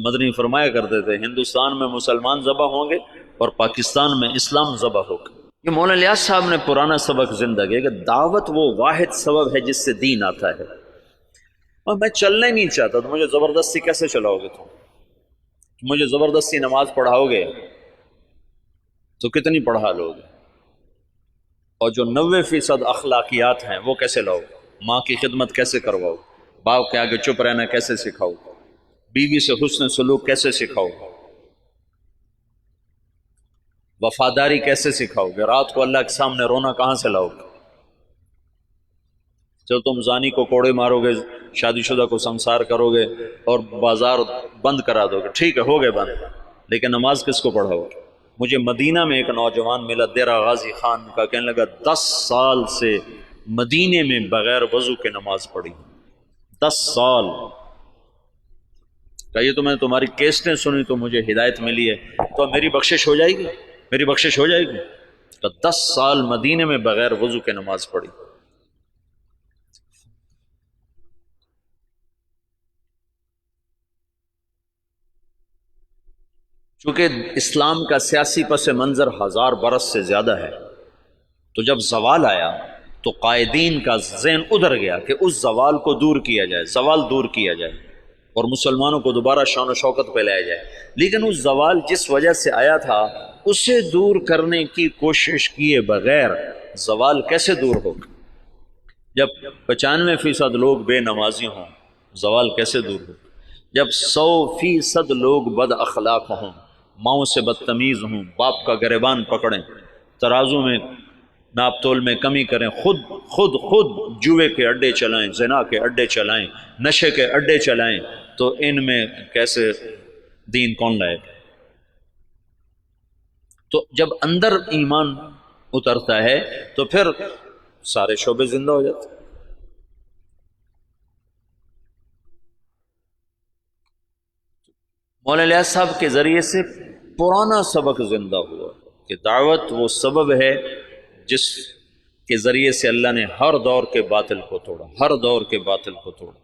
مدنی فرمایا کرتے تھے ہندوستان میں مسلمان ذبح ہوں گے اور پاکستان میں اسلام ذبح ہوگا. یہ مولانا الیاس صاحب نے پرانا سبق زندہ کیا کہ دعوت وہ واحد سبب ہے جس سے دین آتا ہے. اور میں چلنا ہی نہیں چاہتا تو مجھے زبردستی کیسے چلاؤ گے؟ تم مجھے زبردستی نماز پڑھاؤ گے تو کتنی پڑھا لو گے؟ اور جو 90% اخلاقیات ہیں وہ کیسے لاؤ؟ ماں کی خدمت کیسے کرواؤ؟ باپ کے آگے چپ رہنا کیسے سکھاؤ؟ بیوی سے حسن سلوک کیسے سکھاؤ؟ وفاداری کیسے سکھاؤ گے؟ رات کو اللہ کے سامنے رونا کہاں سے لاؤ گے؟ جب تم زانی کو کوڑے مارو گے، شادی شدہ کو سنسار کرو گے اور بازار بند کرا دو گے، ٹھیک ہے ہو گئے بند، لیکن نماز کس کو پڑھاؤ گے؟ مجھے مدینہ میں ایک نوجوان ملا دیرہ غازی خان کا، کہنے لگا 10 سال سے مدینے میں بغیر وضو کے نماز پڑھی. 10 سال. کہیے تو میں نے تمہاری کیسٹیں سنی تو مجھے ہدایت ملی ہے، تو میری بخشش ہو جائے گی؟ میری بخشش ہو جائے گی؟ تو 10 سال مدینے میں بغیر وضو کے نماز پڑھی. چونکہ اسلام کا سیاسی پس منظر 1000 برس سے زیادہ ہے، تو جب زوال آیا تو قائدین کا ذہن ادھر گیا کہ اس زوال کو دور کیا جائے، زوال دور کیا جائے اور مسلمانوں کو دوبارہ شان و شوکت پہ لایا جائے. لیکن اس زوال جس وجہ سے آیا تھا اسے دور کرنے کی کوشش کیے بغیر زوال کیسے دور ہوگا؟ جب 95% لوگ بے نمازی ہوں زوال کیسے دور ہوگا؟ جب 100% لوگ بد اخلاق ہوں، ماؤں سے بدتمیز ہوں، باپ کا گریبان پکڑیں، ترازو میں ناپ تول میں کمی کریں، خود جوے کے اڈے چلائیں، زنا کے اڈے چلائیں، نشے کے اڈے چلائیں، تو ان میں کیسے دین کون لائے؟ تو جب اندر ایمان اترتا ہے تو پھر سارے شعبے زندہ ہو جاتے. مولانا الیاس صاحب کے ذریعے سے پرانا سبق زندہ ہوا کہ دعوت وہ سبب ہے جس کے ذریعے سے اللہ نے ہر دور کے باطل کو توڑا، ہر دور کے باطل کو توڑا.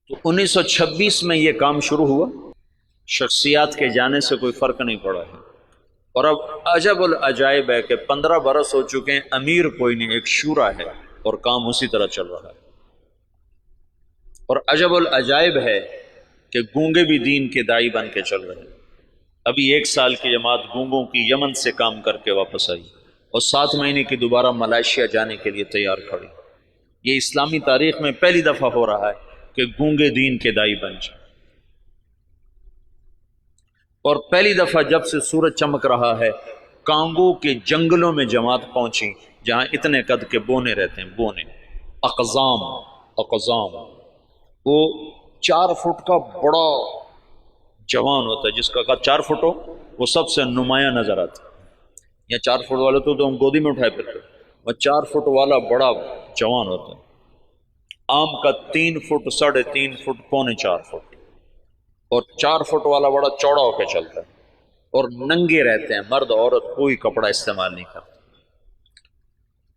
تو 1926 میں یہ کام شروع ہوا. شخصیات کے جانے سے کوئی فرق نہیں پڑا ہے. اور اب عجب العجائب ہے کہ 15 برس ہو چکے ہیں، امیر کوئی نہیں، ایک شورا ہے اور کام اسی طرح چل رہا ہے. اور عجب العجائب ہے کہ گونگے بھی دین کے دائی بن کے چل رہے ہیں۔ ابھی 1 سال کی جماعت گونگوں کی یمن سے کام کر کے واپس آئی اور 7 مہینے کی دوبارہ ملائیشیا جانے کے لیے تیار کھڑی۔ یہ اسلامی تاریخ میں پہلی دفعہ ہو رہا ہے کہ گونگے دین کے دائی بن جائیں۔ اور پہلی دفعہ جب سے سورج چمک رہا ہے کانگو کے جنگلوں میں جماعت پہنچی جہاں اتنے قد کے بونے رہتے ہیں، بونے اقزام وہ 4 فٹ کا بڑا جوان ہوتا ہے، جس کا قد 4 فٹ ہو وہ سب سے نمایاں نظر آتا ہے۔ یا 4 فٹ والا تو ہم گودی میں اٹھائے پھرتے، وہ 4 فٹ والا بڑا جوان ہوتا ہے۔ عام کا 3 فٹ 3.5 فٹ پونے 4 فٹ، اور 4 فٹ والا بڑا چوڑا ہو کے چلتا ہے، اور ننگے رہتے ہیں، مرد عورت کوئی کپڑا استعمال نہیں کرتا،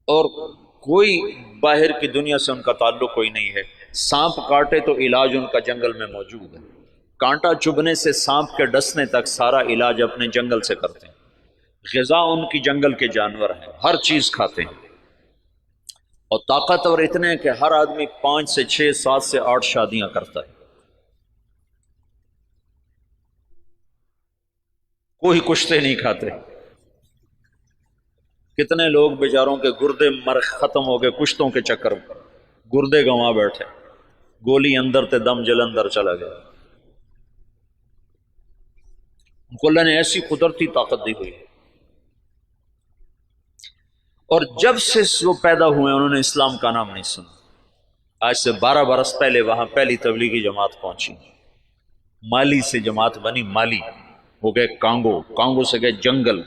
اور کوئی باہر کی دنیا سے ان کا تعلق کوئی نہیں ہے۔ سانپ کاٹے تو علاج ان کا جنگل میں موجود ہے، کانٹا چبھنے سے سانپ کے ڈسنے تک سارا علاج اپنے جنگل سے کرتے ہیں۔ غذا ان کی جنگل کے جانور ہیں، ہر چیز کھاتے ہیں، اور طاقتور اتنے ہیں کہ ہر آدمی 5 سے 6 7 سے 8 شادیاں کرتا ہے، کوئی کشتے نہیں کھاتے۔ کتنے لوگ بیچاروں کے گردے مر ختم ہو گئے کشتوں کے چکر میں، گردے گنوا بیٹھے، گولی اندر تے دم جلندر چلا گیا۔ ان کو اللہ نے ایسی قدرتی طاقت دی ہوئی ہے، اور جب سے وہ پیدا ہوئے انہوں نے اسلام کا نام نہیں سنا۔ آج سے 12 برس پہلے وہاں پہلی تبلیغی جماعت پہنچی، مالی سے جماعت بنی، مالی وہ گئے کانگو، کانگو سے گئے جنگل،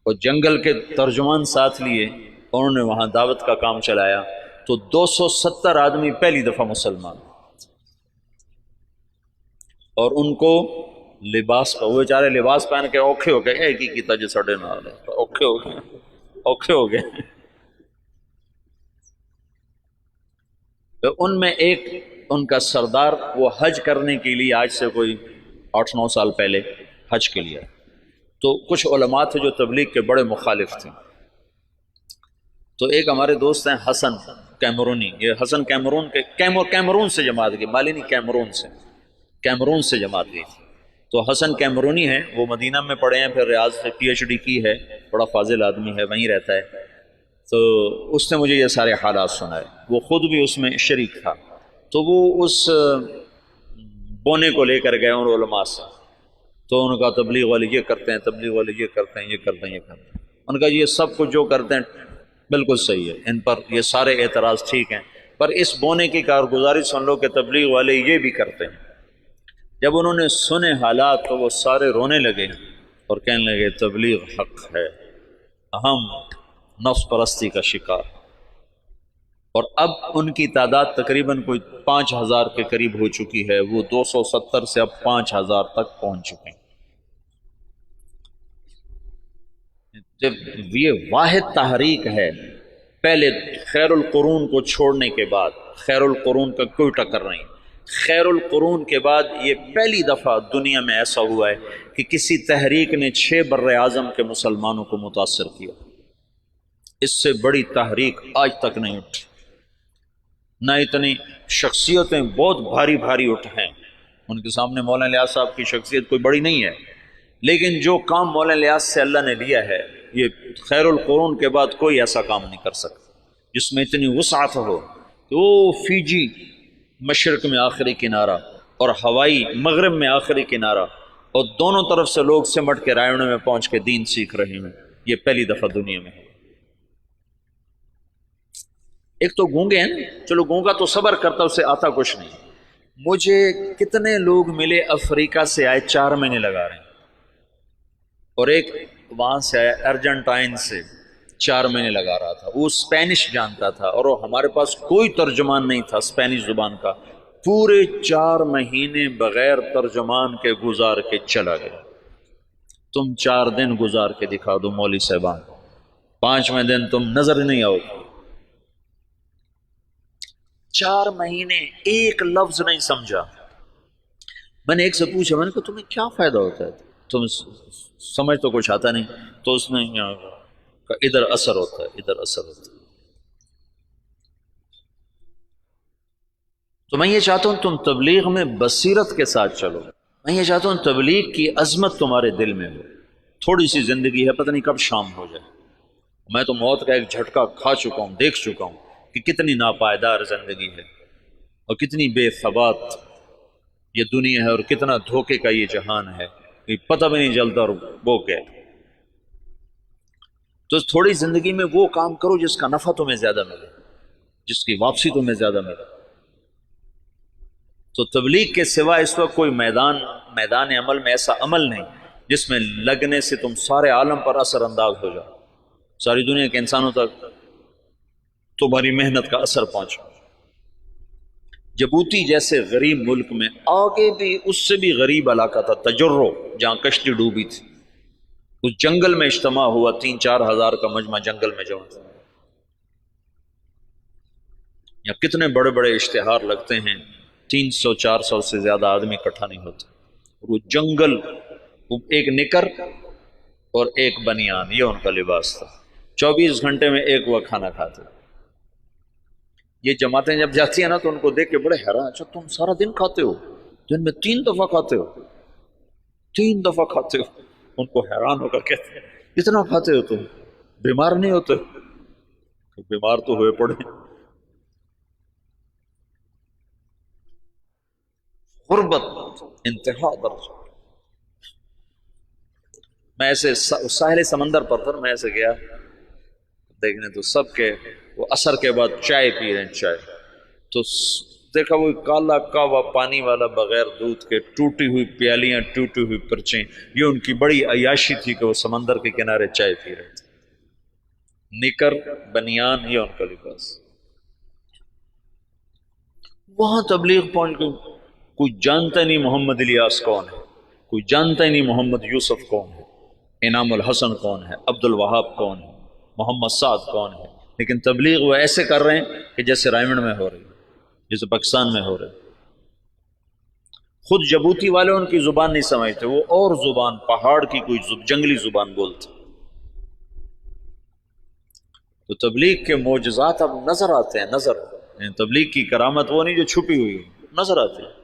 اور جنگل کے ترجمان ساتھ لیے، انہوں نے وہاں دعوت کا کام چلایا، تو 270 آدمی پہلی دفعہ مسلمان، اور ان کو لباس وہ بیچارے لباس پہن کے اوکھے ہو گئے، ایک ہی کیتا جو سڑے نال ہے، اوکھے ہو گئے۔ تو ان میں ایک ان کا سردار وہ حج کرنے کے لیے آج سے کوئی 8-9 سال پہلے حج کے لیے، تو کچھ علماء تھے جو تبلیغ کے بڑے مخالف تھے، تو ایک ہمارے دوست ہیں حسن کیمرونی، یہ حسن کیمرون سے جماعت گئی، مالی نہیں کیمرون سے جماعت گئی تھی۔ تو حسن کیمرونی ہے، وہ مدینہ میں پڑھے ہیں، پھر ریاض سے PhD کی ہے، بڑا فاضل آدمی ہے، وہیں رہتا ہے۔ تو اس نے مجھے یہ سارے حالات سنائے، وہ خود بھی اس میں شریک تھا، تو وہ اس بونے کو لے کر گئے ان علماء سے، تو ان کا تبلیغ والے یہ کرتے ہیں، تبلیغ والے یہ کرتے ہیں، یہ کرتے ہیں، یہ کرتے ہیں۔ ان کا یہ سب کچھ جو کرتے ہیں بالکل صحیح ہے، ان پر یہ سارے اعتراض ٹھیک ہیں، پر اس بونے کی کارگزاری سن لو کہ تبلیغ والے یہ بھی کرتے ہیں۔ جب انہوں نے سنے حالات تو وہ سارے رونے لگے اور کہنے لگے تبلیغ حق ہے، ہم نفس پرستی کا شکار، اور اب ان کی تعداد تقریباً کوئی 5000 کے قریب ہو چکی ہے، وہ 270 سے اب 5000 تک پہنچ چکے ہیں۔ جب یہ واحد تحریک ہے، پہلے خیر القرون کو چھوڑنے کے بعد، خیر القرون کا کوئی ٹکر نہیں، خیر القرون کے بعد یہ پہلی دفعہ دنیا میں ایسا ہوا ہے کہ کسی تحریک نے 6 بر اعظم کے مسلمانوں کو متاثر کیا۔ اس سے بڑی تحریک آج تک نہیں اٹھی، نہ اتنی شخصیتیں بہت بھاری بھاری اٹھ ہیں، ان کے سامنے مولانا الیاس صاحب کی شخصیت کوئی بڑی نہیں ہے، لیکن جو کام مولانا الیاس سے اللہ نے لیا ہے، یہ خیر القرون کے بعد کوئی ایسا کام نہیں کر سکتا جس میں اتنی وسعت ہو کہ وہ فیجی مشرق میں آخری کنارہ اور ہوائی مغرب میں آخری کنارہ، اور دونوں طرف سے لوگ سمٹ کے رائے میں پہنچ کے دین سیکھ رہے ہیں، یہ پہلی دفعہ دنیا میں ہے۔ ایک تو گونگے ہیں، چلو گونگا تو صبر کرتا، اسے آتا کچھ نہیں۔ مجھے کتنے لوگ ملے افریقہ سے آئے 4 مہینے لگا رہے ہیں، اور ایک وہاں سے آیا ارجنٹائن سے 4 مہینے لگا رہا تھا، وہ اسپینش جانتا تھا اور ہمارے پاس کوئی ترجمان نہیں تھا اسپینش زبان کا، پورے 4 مہینے بغیر ترجمان کے گزار کے چلا گیا۔ تم 4 دن گزار کے دکھا دو مولوی صاحبان، 5ویں دن تم نظر نہیں آؤ۔ 4 مہینے ایک لفظ نہیں سمجھا۔ میں نے ایک سے پوچھا، میں نے کہا تمہیں کیا فائدہ ہوتا ہے، تم سمجھ تو کچھ آتا نہیں، تو اس نے کہا ادھر اثر ہوتا ہے، ادھر اثر ہوتا ہے۔ تو میں یہ چاہتا ہوں تم تبلیغ میں بصیرت کے ساتھ چلو، میں یہ چاہتا ہوں تبلیغ کی عظمت تمہارے دل میں ہو۔ تھوڑی سی زندگی ہے، پتہ نہیں کب شام ہو جائے۔ میں تو موت کا ایک جھٹکا کھا چکا ہوں، دیکھ چکا ہوں کہ کتنی ناپائیدار زندگی ہے اور کتنی بے ثبات یہ دنیا ہے اور کتنا دھوکے کا یہ جہان ہے کہ پتہ بھی نہیں چلتا اور وہ گئے۔ تو تھوڑی زندگی میں وہ کام کرو جس کا نفع تمہیں زیادہ ملے، جس کی واپسی تمہیں زیادہ ملے۔ تو تبلیغ کے سوا اس وقت کوئی میدان عمل میں ایسا عمل نہیں جس میں لگنے سے تم سارے عالم پر اثر انداز ہو جاؤ، ساری دنیا کے انسانوں تک تمہاری محنت کا اثر پہنچا۔ جبوتی جیسے غریب ملک میں آگے بھی اس سے بھی غریب علاقہ تھا تجرو، جہاں کشتی ڈوبی تھی، اس جنگل میں اجتماع ہوا، 3-4 ہزار کا مجمع جنگل میں جمع تھا۔ یا کتنے بڑے بڑے اشتہار لگتے ہیں، 300-400 سے زیادہ آدمی اکٹھا نہیں ہوتے۔ وہ جنگل، وہ ایک نکر اور ایک بنیان، یہ ان کا لباس تھا۔ 24 گھنٹے میں ایک وقت کھانا کھاتے۔ یہ جماعتیں جب جاتی ہیں نا تو ان کو دیکھ کے بڑے حیران، اچھا تم سارا دن کھاتے ہو، دن میں 3 دفعہ کھاتے ہو، 3 دفعہ کھاتے ہو۔ ان کو حیران ہو کر کہتے ہیں اتنا کھاتے ہو تم، بیمار نہیں ہوتے؟ بیمار تو ہوئے پڑے۔ غربت انتہا درجہ۔ میں ایسے ساحل سمندر پر تھا، میں ایسے گیا دیکھنے تو سب کے وہ عصر کے بعد چائے پی رہے ہیں، چائے تو دیکھا وہ کالا کاوا پانی والا بغیر دودھ کے، ٹوٹی ہوئی پیالیاں، ٹوٹی ہوئی پرچیں، یہ ان کی بڑی عیاشی تھی کہ وہ سمندر کے کنارے چائے پی رہے تھے۔ نکر بنیان یہ ان کا لباس۔ وہاں تبلیغ پہنچ گئی، کوئی جانتا نہیں محمد الیاس کون ہے، کوئی جانتا ہی نہیں محمد یوسف کون ہے، انعام الحسن کون ہے، عبد الوہاب کون ہے، محمد سعد کون ہے، لیکن تبلیغ وہ ایسے کر رہے ہیں کہ جیسے رائمنڈ میں ہو رہی، جیسے پاکستان میں ہو رہے۔ خود جبوتی والے ان کی زبان نہیں سمجھتے، وہ اور زبان، پہاڑ کی کوئی جنگلی زبان بولتے۔ تو تبلیغ کے معجزات اب نظر آتے ہیں، نظر، تبلیغ کی کرامت وہ نہیں جو چھپی ہوئی، نظر آتی ہے۔